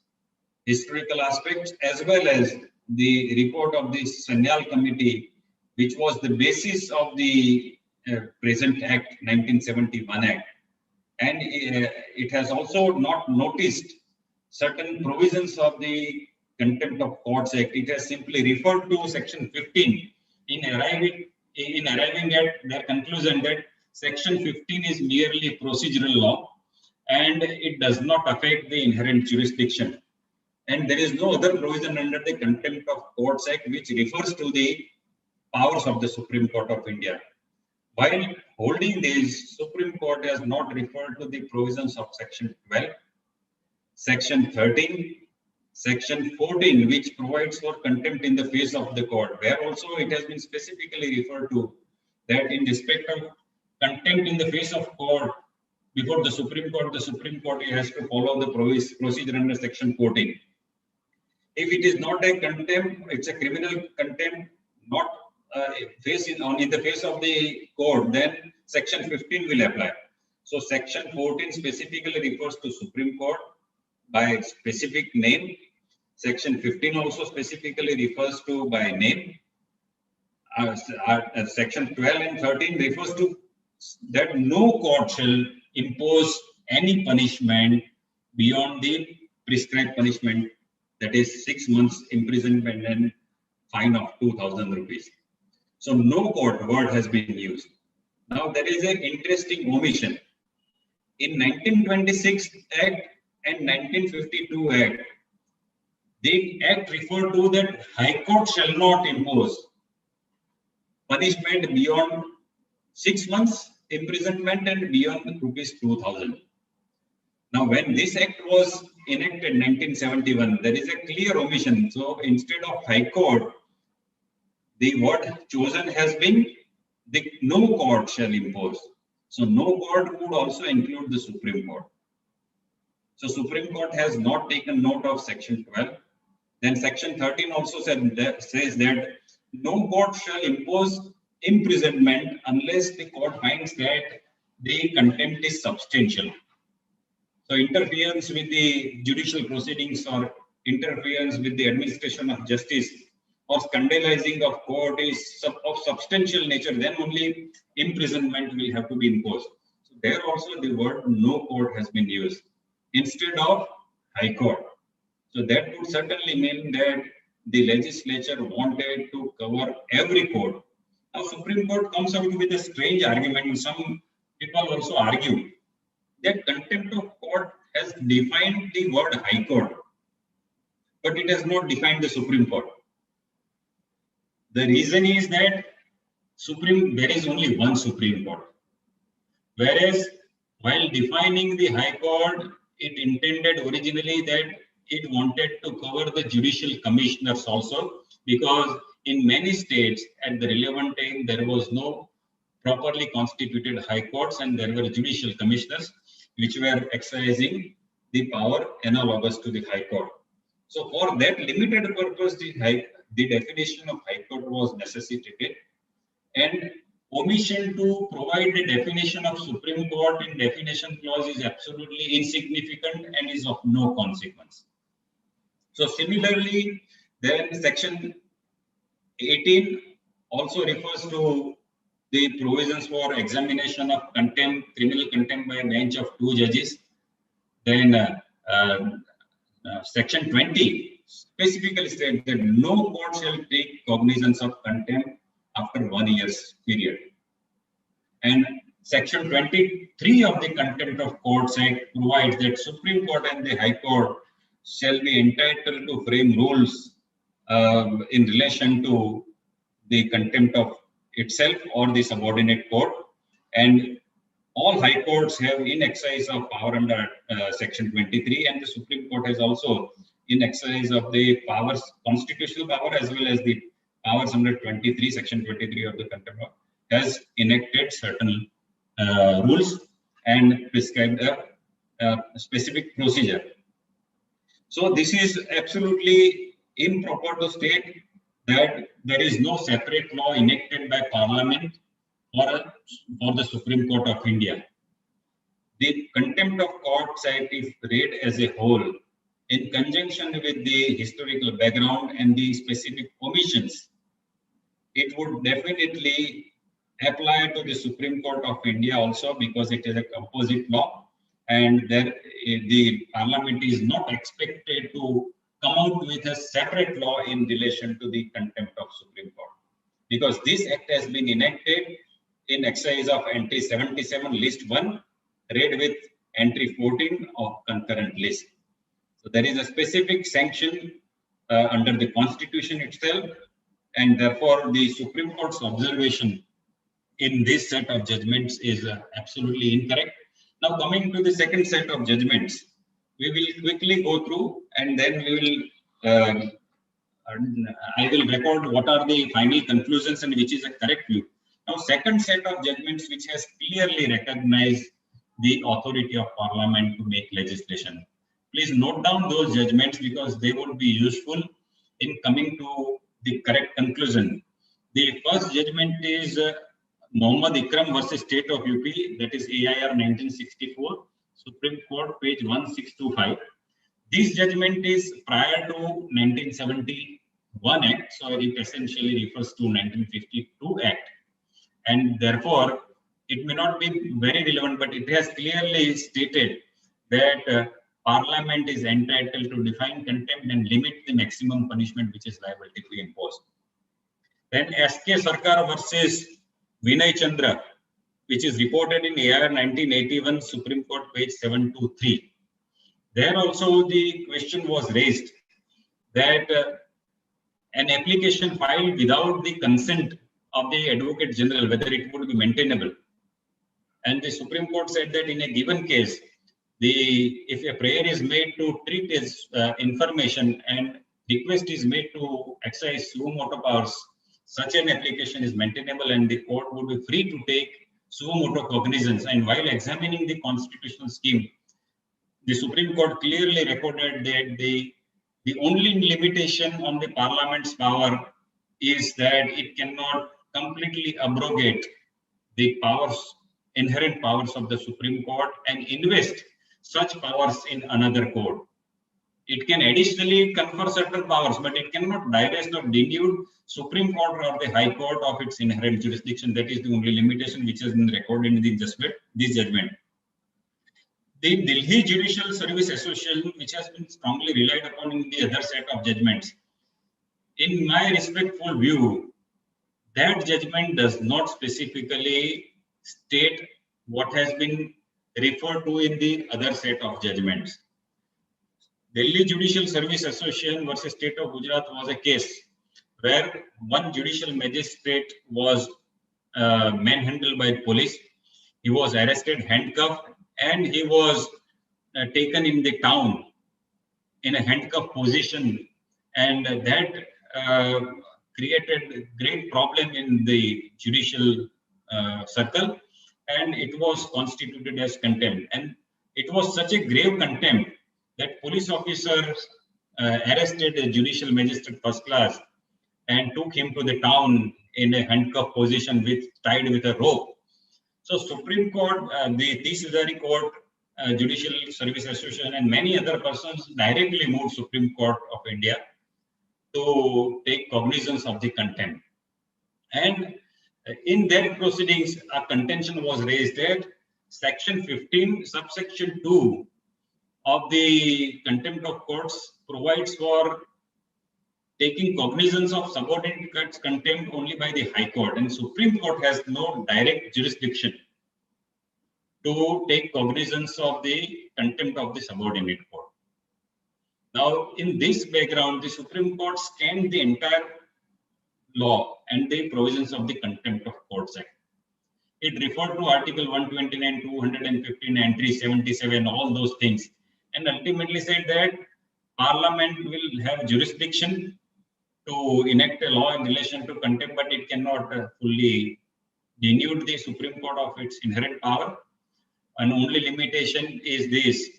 as well as the report of the Sanyal Committee, which was the basis of the present Act, 1971 Act. And it has also not noticed certain provisions of the Contempt of Courts Act. It has simply referred to Section 15 in arriving at their conclusion that Section 15 is merely procedural law and it does not affect the inherent jurisdiction. And there is no other provision under the Contempt of Courts Act which refers to the powers of the Supreme Court of India. While holding this, Supreme Court has not referred to the provisions of Section 12, Section 13, Section 14, which provides for contempt in the face of the court, where also it has been specifically referred to that in respect of contempt in the face of court before the Supreme Court has to follow the procedure under Section 14. If it is not a contempt, it's a criminal contempt, not in the face of the court, then Section 15 will apply. So Section 14 specifically refers to Supreme Court by specific name. Section 15 also specifically refers to by name. Section 12 and 13 refers to that no court shall impose any punishment beyond the prescribed punishment, that is 6 months imprisonment and fine of 2,000 rupees. So no court word has been used. Now there is an interesting omission. In 1926 Act and 1952 Act, the Act referred to that High Court shall not impose punishment beyond 6 months imprisonment and beyond rupees 2,000. Now, when this Act was enacted in 1971, there is a clear omission. So instead of High Court, the word chosen has been the no court shall impose. So no court would also include the Supreme Court. So Supreme Court has not taken note of Section 12. Then Section 13 also says that no court shall impose imprisonment unless the court finds that the contempt is substantial. So interference with the judicial proceedings or interference with the administration of justice or scandalizing of court is of substantial nature, then only imprisonment will have to be imposed. So there also the word no court has been used instead of High Court. So that would certainly mean that the legislature wanted to cover every court, Now, Supreme Court comes out with a strange argument. Some people also argue that contempt of court has defined the word High Court, but it has not defined the Supreme Court. The reason is that there is only one Supreme Court. Whereas while defining the High Court, it intended originally that it wanted to cover the judicial commissioners also, because in many states at the relevant time there was no properly constituted high courts and there were judicial commissioners which were exercising the power analogous to the High Court. So for that limited purpose, the definition of High Court was necessitated, and omission to provide the definition of Supreme Court in definition clause is absolutely insignificant and is of no consequence. So similarly, then section 18 also refers to the provisions for examination of contempt, criminal contempt by a bench of 2 judges. Then section 20 specifically states that no court shall take cognizance of contempt after 1 year's period. And section 23 of the Contempt of Courts Act provides that Supreme Court and the High Court shall be entitled to frame rules in relation to the contempt of itself or the subordinate court. And all high courts have in exercise of power under section 23, and the Supreme Court has also in exercise of the powers, constitutional power as well as the powers under 23, section 23 of the Contempt Act, has enacted certain rules and prescribed a specific procedure. So this is absolutely improper to state that there is no separate law enacted by Parliament for the Supreme Court of India. The Contempt of Courts Act, if read as a whole, in conjunction with the historical background and the specific omissions, it would definitely apply to the Supreme Court of India also, because it is a composite law, and there the Parliament is not expected to come out with a separate law in relation to the contempt of Supreme Court, because this act has been enacted in exercise of entry 77 list 1 read with entry 14 of concurrent list. So there is a specific sanction under the Constitution itself, and therefore the Supreme Court's observation in this set of judgments is absolutely incorrect. Now coming to the second set of judgments, we will quickly go through, and then we will I will record what are the final conclusions and which is a correct view. Now second set of judgments which has clearly recognized the authority of Parliament to make legislation. Please note down those judgments because they would be useful in coming to the correct conclusion. The first judgment is Mohammad Ikram versus State of UP, that is AIR 1964, Supreme Court, page 1625. This judgment is prior to 1971 Act, so it essentially refers to 1952 Act, and therefore it may not be very relevant, but it has clearly stated that Parliament is entitled to define contempt and limit the maximum punishment which is liable to be imposed. Then SK Sarkar versus Vinay Chandra, which is reported in AR 1981, Supreme Court, page 723. There also the question was raised that an application filed without the consent of the Advocate General, whether it would be maintainable. And the Supreme Court said that in a given case, if a prayer is made to treat as information and request is made to exercise suo motu powers, such an application is maintainable and the court would be free to take suo motu cognizance. And while examining the constitutional scheme, the Supreme Court clearly recorded that the only limitation on the Parliament's power is that it cannot completely abrogate the powers, inherent powers of the Supreme Court and invest such powers in another court. It can additionally confer certain powers, but it cannot divest or denude Supreme Court or the High Court of its inherent jurisdiction. That is the only limitation which has been recorded in this judgment. The Delhi Judicial Service Association, which has been strongly relied upon in the other set of judgments, in my respectful view, that judgment does not specifically state what has been referred to in the other set of judgments. Delhi Judicial Service Association versus State of Gujarat was a case where one judicial magistrate was manhandled by police. He was arrested, handcuffed, and he was taken in the town in a handcuffed position, and that created great problem in the judicial circle, and it was constituted as contempt. And it was such a grave contempt that police officers arrested a judicial magistrate first class and took him to the town in a handcuffed position tied with a rope. So Supreme Court, the Tisizari Court, Judicial Service Association, and many other persons directly moved Supreme Court of India to take cognizance of the contempt. And in that proceedings, a contention was raised that Section 15, subsection 2 of the Contempt of Courts provides for taking cognizance of subordinate contempt only by the High Court, and Supreme Court has no direct jurisdiction to take cognizance of the contempt of the subordinate court. Now, in this background, the Supreme Court scanned the entire law and the provisions of the Contempt of Courts Act. It referred to Article 129, 215, and 377, all those things, and ultimately said that Parliament will have jurisdiction to enact a law in relation to contempt, but it cannot fully denude the Supreme Court of its inherent power. And only limitation is this,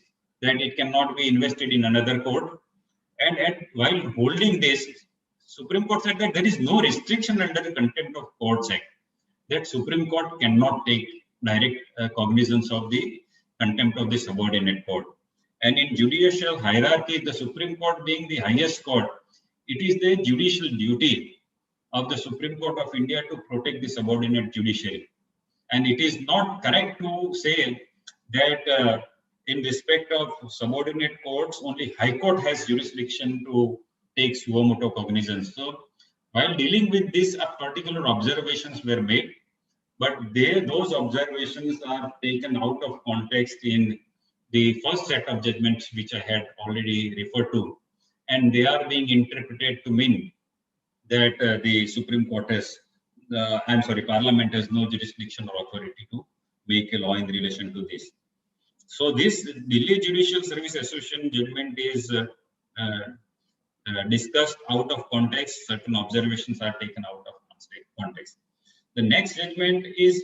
that it cannot be invested in another court. And while holding this, Supreme Court said that there is no restriction under the Contempt of Courts Act, that Supreme Court cannot take direct cognizance of the contempt of the subordinate court. And in judicial hierarchy, the Supreme Court being the highest court, it is the judicial duty of the Supreme Court of India to protect the subordinate judiciary. And it is not correct to say that in respect of subordinate courts, only High Court has jurisdiction to take suo motu cognizance. So while dealing with this, particular observations were made, but those observations are taken out of context in the first set of judgments which I had already referred to, and they are being interpreted to mean that the Supreme Court has, Parliament has no jurisdiction or authority to make a law in relation to this. So this Delhi Judicial Service Association judgment is discussed out of context. Certain observations are taken out of context. The next judgment is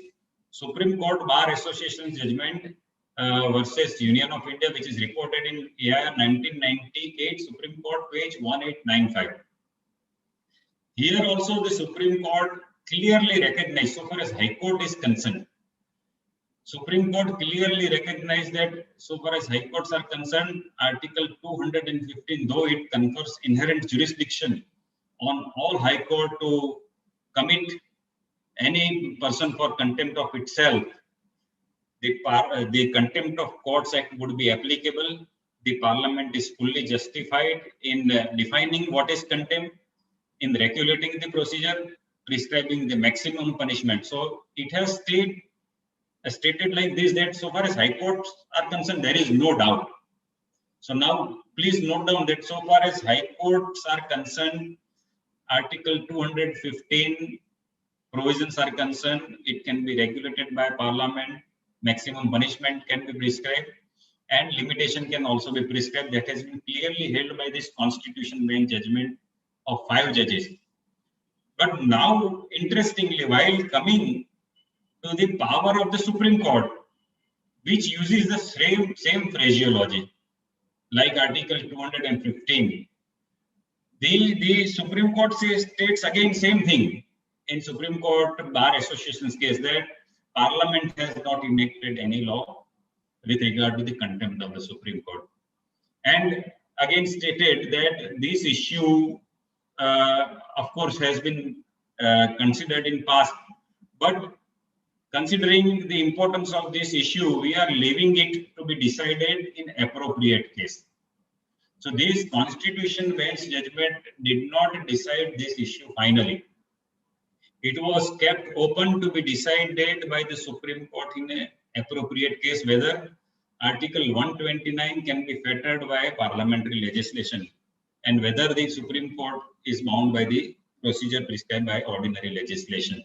Supreme Court Bar Association judgment versus Union of India, which is reported in AIR 1998, Supreme Court, page 1895. Here also the Supreme Court clearly recognized, so far as High Court is concerned, Supreme Court clearly recognized that so far as High Courts are concerned, Article 215, though it confers inherent jurisdiction on all High Court to commit any person for contempt of itself, the Contempt of Courts Act would be applicable. The Parliament is fully justified in defining what is contempt, in regulating the procedure, prescribing the maximum punishment. So it has stated like this, that so far as High Courts are concerned, there is no doubt. So now please note down that so far as High Courts are concerned, Article 215 provisions are concerned, it can be regulated by Parliament, maximum punishment can be prescribed, and limitation can also be prescribed. That has been clearly held by this Constitution Bench judgment of 5 judges. But now, interestingly, while coming to the power of the Supreme Court, which uses the same phraseology, like Article 215, the Supreme Court states again same thing in Supreme Court Bar Association's case, that Parliament has not enacted any law with regard to the contempt of the Supreme Court. And again stated that this issue, of course, has been considered in past, but considering the importance of this issue, we are leaving it to be decided in appropriate case. So this Constitution Bench judgment did not decide this issue finally. It was kept open to be decided by the Supreme Court in an appropriate case whether Article 129 can be fettered by parliamentary legislation and whether the Supreme Court is bound by the procedure prescribed by ordinary legislation.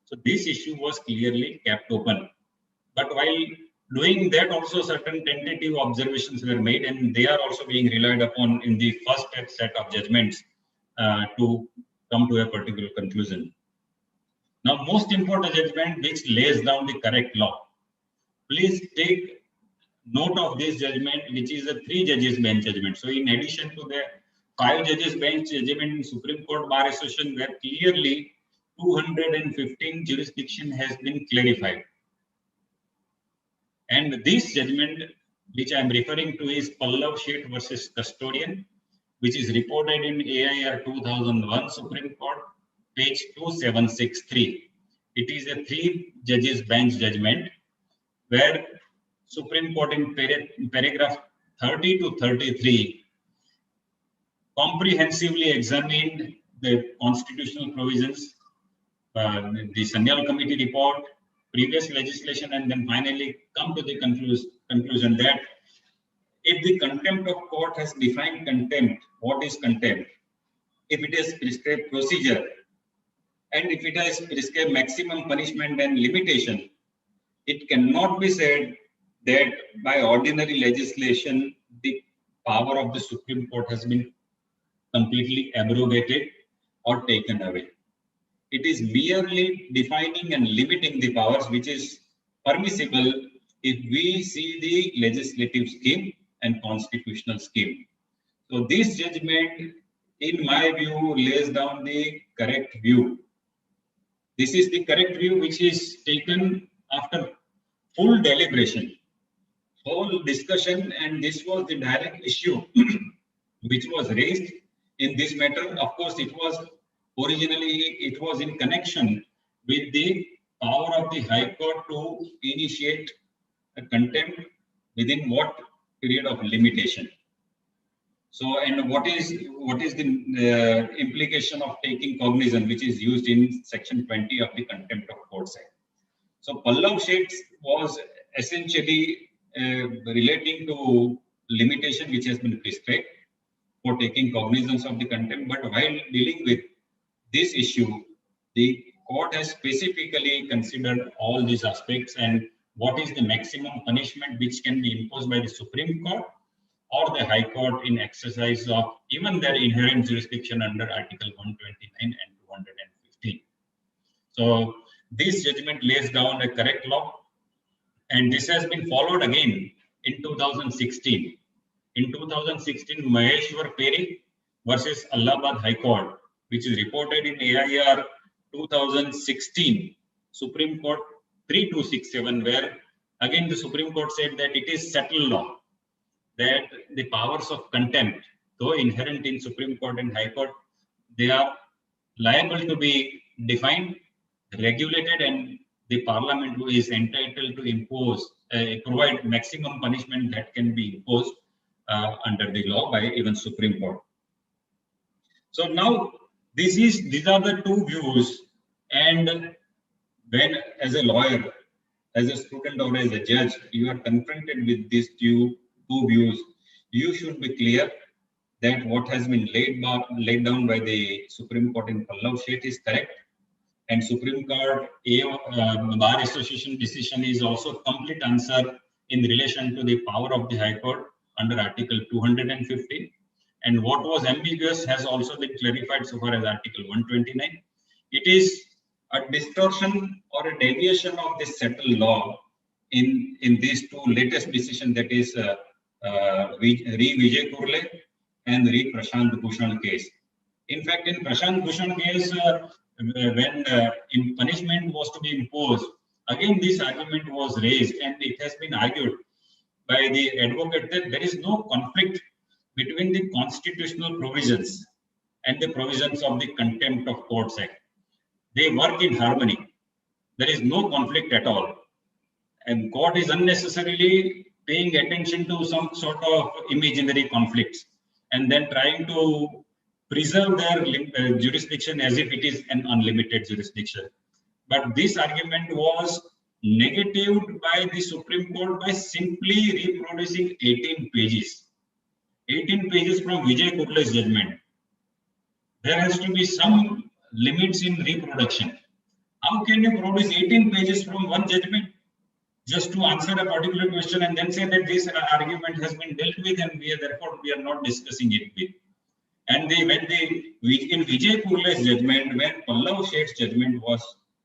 So this issue was clearly kept open. But while doing that, also certain tentative observations were made, and they are also being relied upon in the first set of judgments to come to a particular conclusion. Now, most important judgment which lays down the correct law. Please take note of this judgment, which is a 3 judges bench judgment. So, in addition to the 5 judges bench judgment in Supreme Court Bar Association, where clearly 215 jurisdiction has been clarified. And this judgment, which I am referring to, is Pallav Sheth versus Custodian, which is reported in AIR 2001 Supreme Court, page 2763. It is a 3 judges bench judgment where Supreme Court in paragraph 30 to 33 comprehensively examined the constitutional provisions, the Sanyal Committee report, previous legislation, and then finally come to the conclusion that if the contempt of court has defined contempt, what is contempt? If it is prescribed procedure, and if it has prescribed maximum punishment and limitation, it cannot be said that by ordinary legislation, the power of the Supreme Court has been completely abrogated or taken away. It is merely defining and limiting the powers which is permissible if we see the legislative scheme and constitutional scheme. So this judgment, in my view, lays down the correct view. This is the correct view which is taken after full deliberation, whole discussion, and this was the direct issue which was raised in this matter. Of course, it was in connection with the power of the High Court to initiate a contempt within what period of limitation. So, and what is the implication of taking cognizance, which is used in section 20 of the Contempt of Courts Act. So, Pallav Sheth was essentially relating to limitation which has been prescribed for taking cognizance of the contempt. But while dealing with this issue, the court has specifically considered all these aspects and what is the maximum punishment which can be imposed by the Supreme Court or the High Court in exercise of even their inherent jurisdiction under Article 129 and 215. So this judgment lays down a correct law, and this has been followed again in 2016. In 2016, Maheshwar Peri versus Allahabad High Court, which is reported in AIR 2016, Supreme Court 3267, where again the Supreme Court said that it is settled law that the powers of contempt, though inherent in Supreme Court and High Court, they are liable to be defined, regulated, and the Parliament is entitled to impose, provide maximum punishment that can be imposed under the law by even Supreme Court. So now these are the two views, and when as a lawyer, as a student or as a judge, you are confronted with these two views, you should be clear that what has been laid down by the Supreme Court in Pallav Sheth is correct, and Supreme Court Bar Association decision is also complete answer in relation to the power of the High Court under Article 215, and what was ambiguous has also been clarified so far as Article 129. It is a distortion or a deviation of this settled law in these two latest decisions, that is Re Vijay Kurle and Re Prashant Bhushan case. In fact, in Prashant Bhushan case, when punishment was to be imposed, again this argument was raised, and it has been argued by the advocate that there is no conflict between the constitutional provisions and the provisions of the Contempt of Courts Act. They work in harmony. There is no conflict at all. And court is unnecessarily paying attention to some sort of imaginary conflicts and then trying to preserve their jurisdiction as if it is an unlimited jurisdiction. But this argument was negatived by the Supreme Court by simply reproducing 18 pages. 18 pages from Vijay Kurle's judgment. There has to be some limits in reproduction. How can you produce 18 pages from one judgment just to answer a particular question and then say that this argument has been dealt with and therefore we are not discussing it with? And in Vijay Kurle's judgment, when Pallav Sheth's judgment was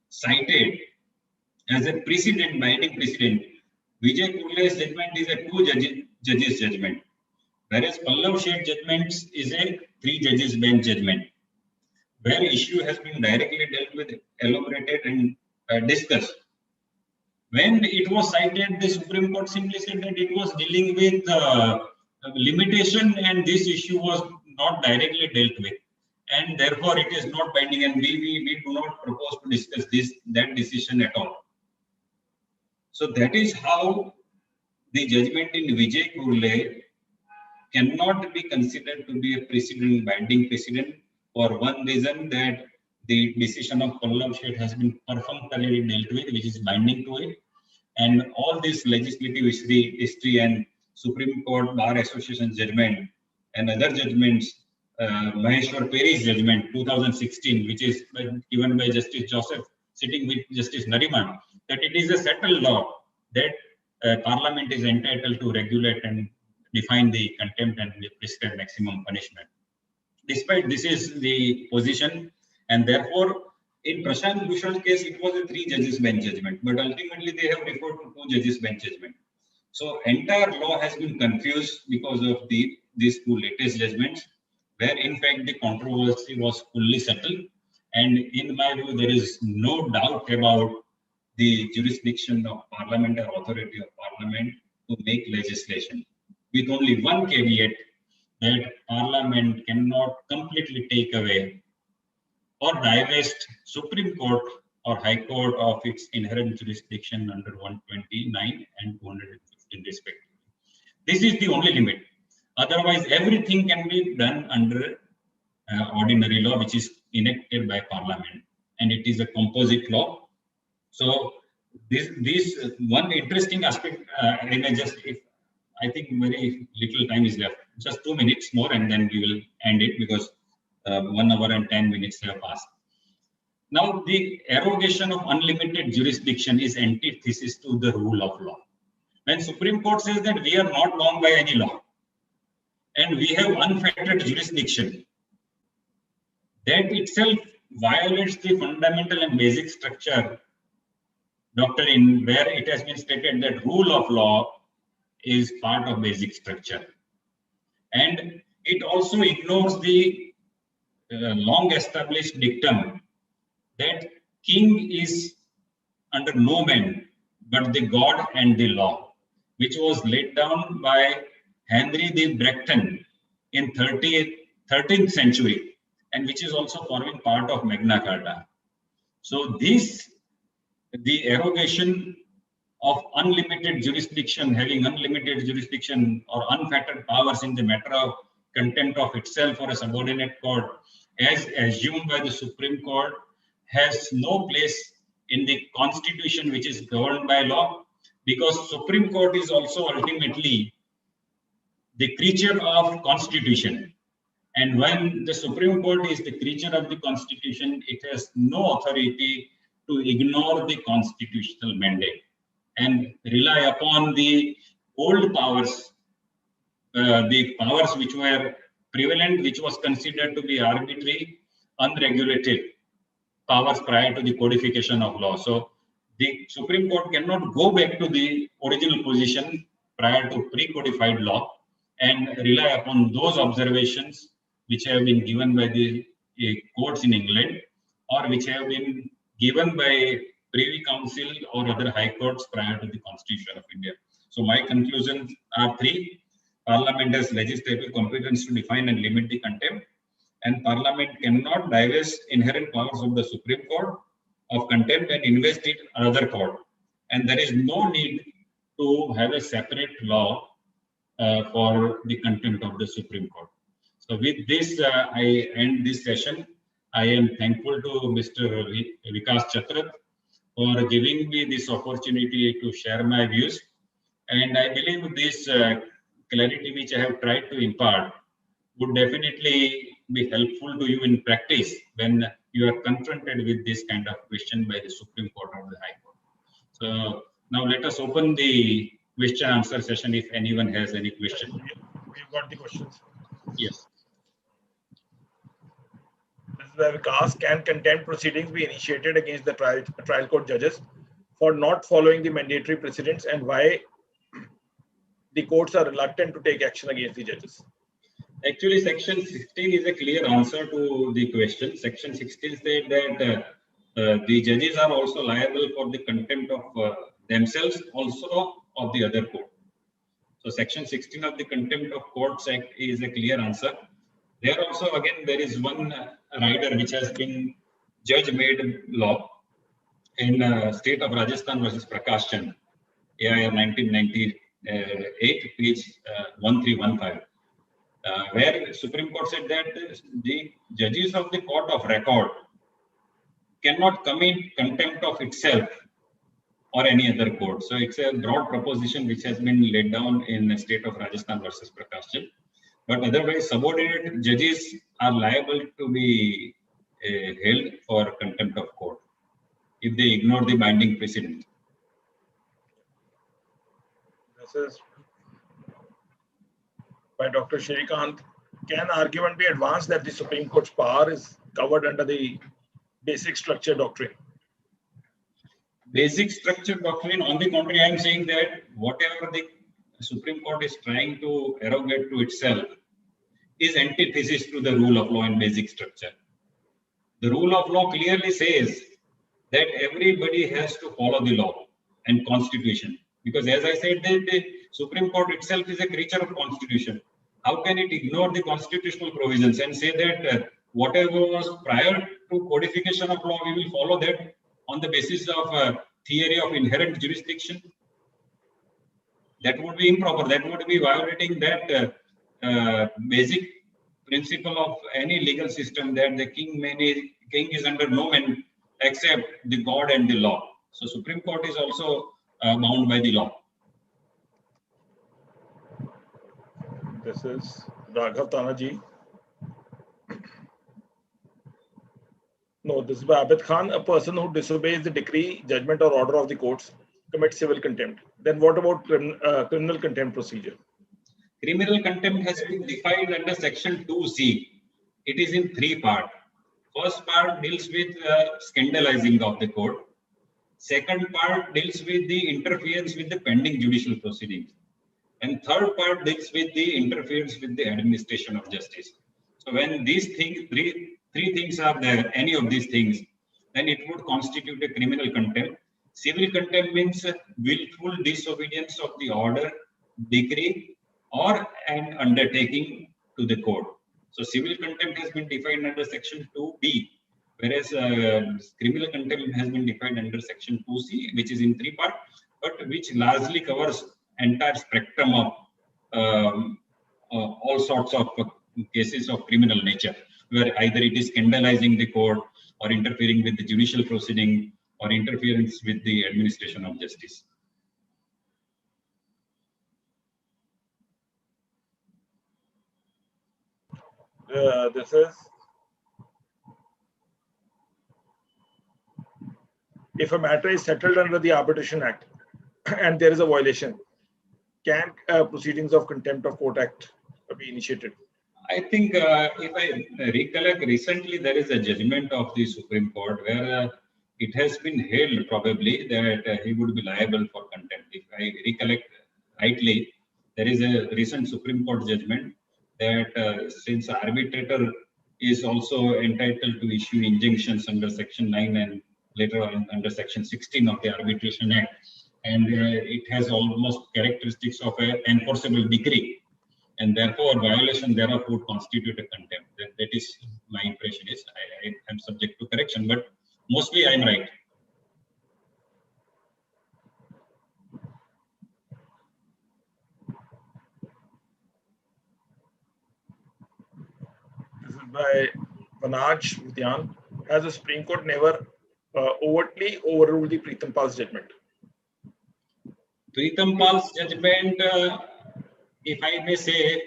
cited as a precedent, binding precedent, Vijay Kurle's judgment is a two-judges judgment, whereas Pallav Sheth's judgment is a three-judges bench judgment, where issue has been directly dealt with, elaborated and discussed. When it was cited, the Supreme Court simply said that it was dealing with limitation and this issue was not directly dealt with, and therefore it is not binding, and we do not propose to discuss that decision at all. So that is how the judgment in Vijay Kurle cannot be considered to be a precedent, binding precedent, for one reason, that the decision of Pallav Sheth has been perfunctorily dealt with, which is binding to it, and all this legislative history and Supreme Court Bar Association judgment and other judgments, Maheshwar Perry's judgment 2016, which is given by Justice Joseph sitting with Justice Nariman, that it is a settled law that Parliament is entitled to regulate and define the contempt and the prescribed maximum punishment. Despite this is the position, and therefore in Prashant Bhushan's case it was a three-judges bench judgment, but ultimately they have referred to two-judges bench judgment. So entire law has been confused because of these two latest judgments, where in fact the controversy was fully settled, and in my view there is no doubt about the jurisdiction of Parliament or authority of Parliament to make legislation, with only one caveat, that Parliament cannot completely take away or divest Supreme Court or High Court of its inherent jurisdiction under 129 and 215 respectively. This is the only limit. Otherwise, everything can be done under ordinary law, which is enacted by Parliament, and it is a composite law. So this one interesting aspect, I think very little time is left, just 2 minutes more, and then we will end it because 1 hour and 10 minutes have passed. Now, the arrogation of unlimited jurisdiction is antithesis to the rule of law. When Supreme Court says that we are not bound by any law and we have unfettered jurisdiction, that itself violates the fundamental and basic structure doctrine, where it has been stated that rule of law is part of basic structure. And it also ignores the long established dictum that king is under no man but the God and the law, which was laid down by Henry the Breton in 13th century, and which is also forming part of Magna Carta. So the arrogation of unlimited jurisdiction, having unlimited jurisdiction or unfettered powers in the matter of contempt of itself or a subordinate court, as assumed by the Supreme Court, has no place in the Constitution, which is governed by law, because Supreme Court is also ultimately the creature of Constitution. And when the Supreme Court is the creature of the Constitution, it has no authority to ignore the constitutional mandate and rely upon the old powers, the powers which were prevalent, which was considered to be arbitrary, unregulated powers prior to the codification of law. So the Supreme Court cannot go back to the original position prior to pre-codified law and rely upon those observations which have been given by the courts in England, or which have been given by Privy Council or other high courts prior to the Constitution of India. So my conclusions are three. Parliament has legislative competence to define and limit the contempt, and Parliament cannot divest inherent powers of the Supreme Court of contempt and invest it in another court. And there is no need to have a separate law for the contempt of the Supreme Court. So with this, I end this session. I am thankful to Mr. Vikas Chatrat for giving me this opportunity to share my views. And I believe this clarity which I have tried to impart would definitely be helpful to you in practice when you are confronted with this kind of question by the Supreme Court or the High Court. So now let us open the question answer session if anyone has any question. We've got the questions. Yes. This is where we ask, can contempt proceedings be initiated against the trial court judges for not following the mandatory precedents, and why the courts are reluctant to take action against the judges? Actually, Section 16 is a clear answer to the question. Section 16 said that the judges are also liable for the contempt of themselves, also of the other court. So Section 16 of the Contempt of Courts Act is a clear answer. There also, again, there is one rider which has been judge-made law in state of Rajasthan versus Prakash Chand, AIR 1998, page 1315, where Supreme Court said that the judges of the court of record cannot commit contempt of itself or any other court. So it's a broad proposition which has been laid down in the state of Rajasthan versus Prakash Chand. But otherwise, subordinate judges are liable to be held for contempt of court if they ignore the binding precedent. This is by Dr. Shrikant. Can argument be advanced that the Supreme Court's power is covered under the basic structure doctrine? Basic structure doctrine, on the contrary, I am saying that whatever the Supreme Court is trying to arrogate to itself is antithesis to the rule of law and basic structure. The rule of law clearly says that everybody has to follow the law and constitution. Because as I said, the Supreme Court itself is a creature of constitution. How can it ignore the constitutional provisions and say that whatever was prior to codification of law, we will follow that on the basis of theory of inherent jurisdiction? That would be improper. That would be violating that basic principle of any legal system, that the king is under no man except the God and the law. So Supreme Court is also bound by the law. This is Raghav Tanaji. No, this is by Abid Khan. A person who disobeys the decree, judgment, or order of the courts commits civil contempt. Then what about criminal contempt procedure? Criminal contempt has been defined under Section 2C. It is in 3 parts. First part deals with scandalizing of the court. Second part deals with the interference with the pending judicial proceedings. And third part deals with the interference with the administration of justice. So when these things, three things are there, any of these things, then it would constitute a criminal contempt. Civil contempt means willful disobedience of the order, decree, or an undertaking to the court. So civil contempt has been defined under Section 2B, whereas criminal contempt has been defined under Section 2C, which is in 3 parts, but which largely covers entire spectrum of all sorts of cases of criminal nature, where either it is scandalizing the court or interfering with the judicial proceeding or interference with the administration of justice. This is, if a matter is settled under the Arbitration Act and there is a violation, can proceedings of Contempt of Court Act be initiated? I think if I recollect, recently there is a judgment of the Supreme Court where it has been held probably that he would be liable for contempt. If I recollect rightly, there is a recent Supreme Court judgment that since arbitrator is also entitled to issue injunctions under Section 9 and later on under Section 16 of the Arbitration Act, and it has almost characteristics of an enforceable decree, and therefore violation thereof would constitute a contempt. That is my impression. Is I am subject to correction, but mostly I am right. by Vanaj Vidyan, has the Supreme Court never overtly overruled the Pritam Pal's judgment? Pritam Pal's judgment, if I may say,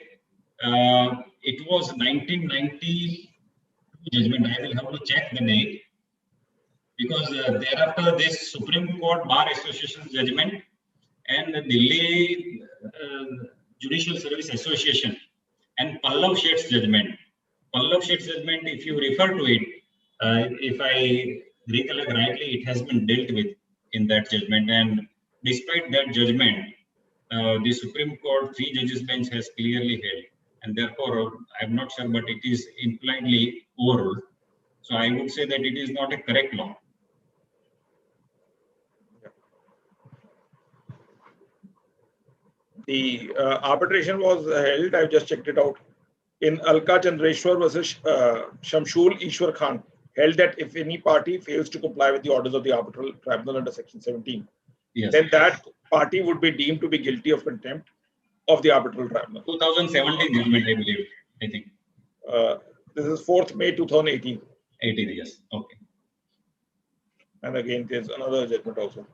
it was 1990 judgment. I will have to check the date, because thereafter this Supreme Court Bar Association judgment and the Delhi Judicial Service Association and Pallav Sheth's judgment. Pallav Sheth's judgment, if you refer to it, if I recollect rightly, it has been dealt with in that judgment. And despite that judgment, the Supreme Court 3 judges bench has clearly held. And therefore, I'm not sure, but it is impliedly overruled. So I would say that it is not a correct law. The arbitration was held, I've just checked it out, in Alka Chandreshwar versus Shamshul Ishwar Khan, held that if any party fails to comply with the orders of the arbitral tribunal under section 17, Yes. then that party would be deemed to be guilty of contempt of the arbitral tribunal. 2017 judgment, I believe, I think. This is 4th May 2018. 18, yes. Okay. And again, there's another judgment also.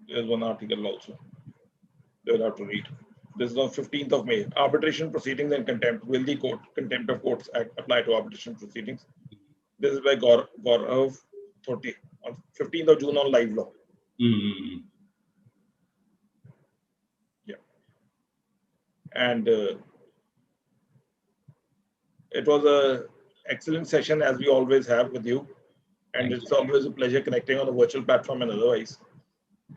There's one article also. They'll have to read. This is on 15th of May. Arbitration proceedings and contempt. Will the Contempt of Courts Act apply to arbitration proceedings? This is by Gaurav 30 on 15th of June on Live Law. Yeah. And it was an excellent session, as we always have with you. And it's always a pleasure connecting on a virtual platform and otherwise.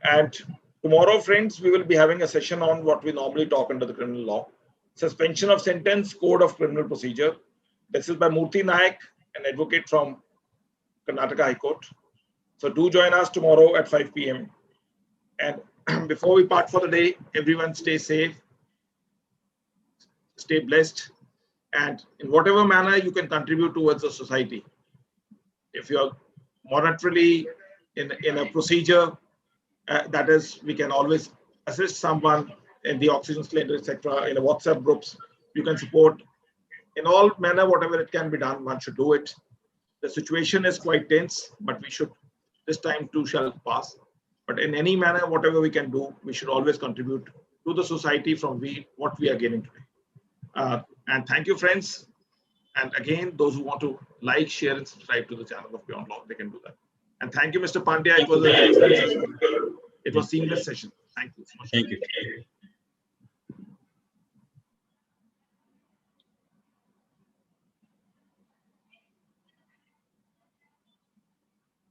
And tomorrow, friends, we will be having a session on what we normally talk under the criminal law. Suspension of sentence, Code of Criminal Procedure. This is by Murthy Nayak, an advocate from Karnataka High Court. So do join us tomorrow at 5 p.m. And before we part for the day, everyone stay safe, stay blessed, and in whatever manner you can contribute towards the society. If you're monetarily in a procedure, that is, we can always assist someone in the oxygen cylinder, etc. In a WhatsApp groups, you can support in all manner, whatever it can be done, one should do it. The situation is quite tense, but we should, this time too shall pass. But in any manner, whatever we can do, we should always contribute to the society from what we are gaining today. And thank you, friends. And again, those who want to like, share, and subscribe to the channel of Beyond Law, they can do that. And thank you, Mr. Pandya. It was an excellent session. It was a seamless session. Thank you so much. Thank you.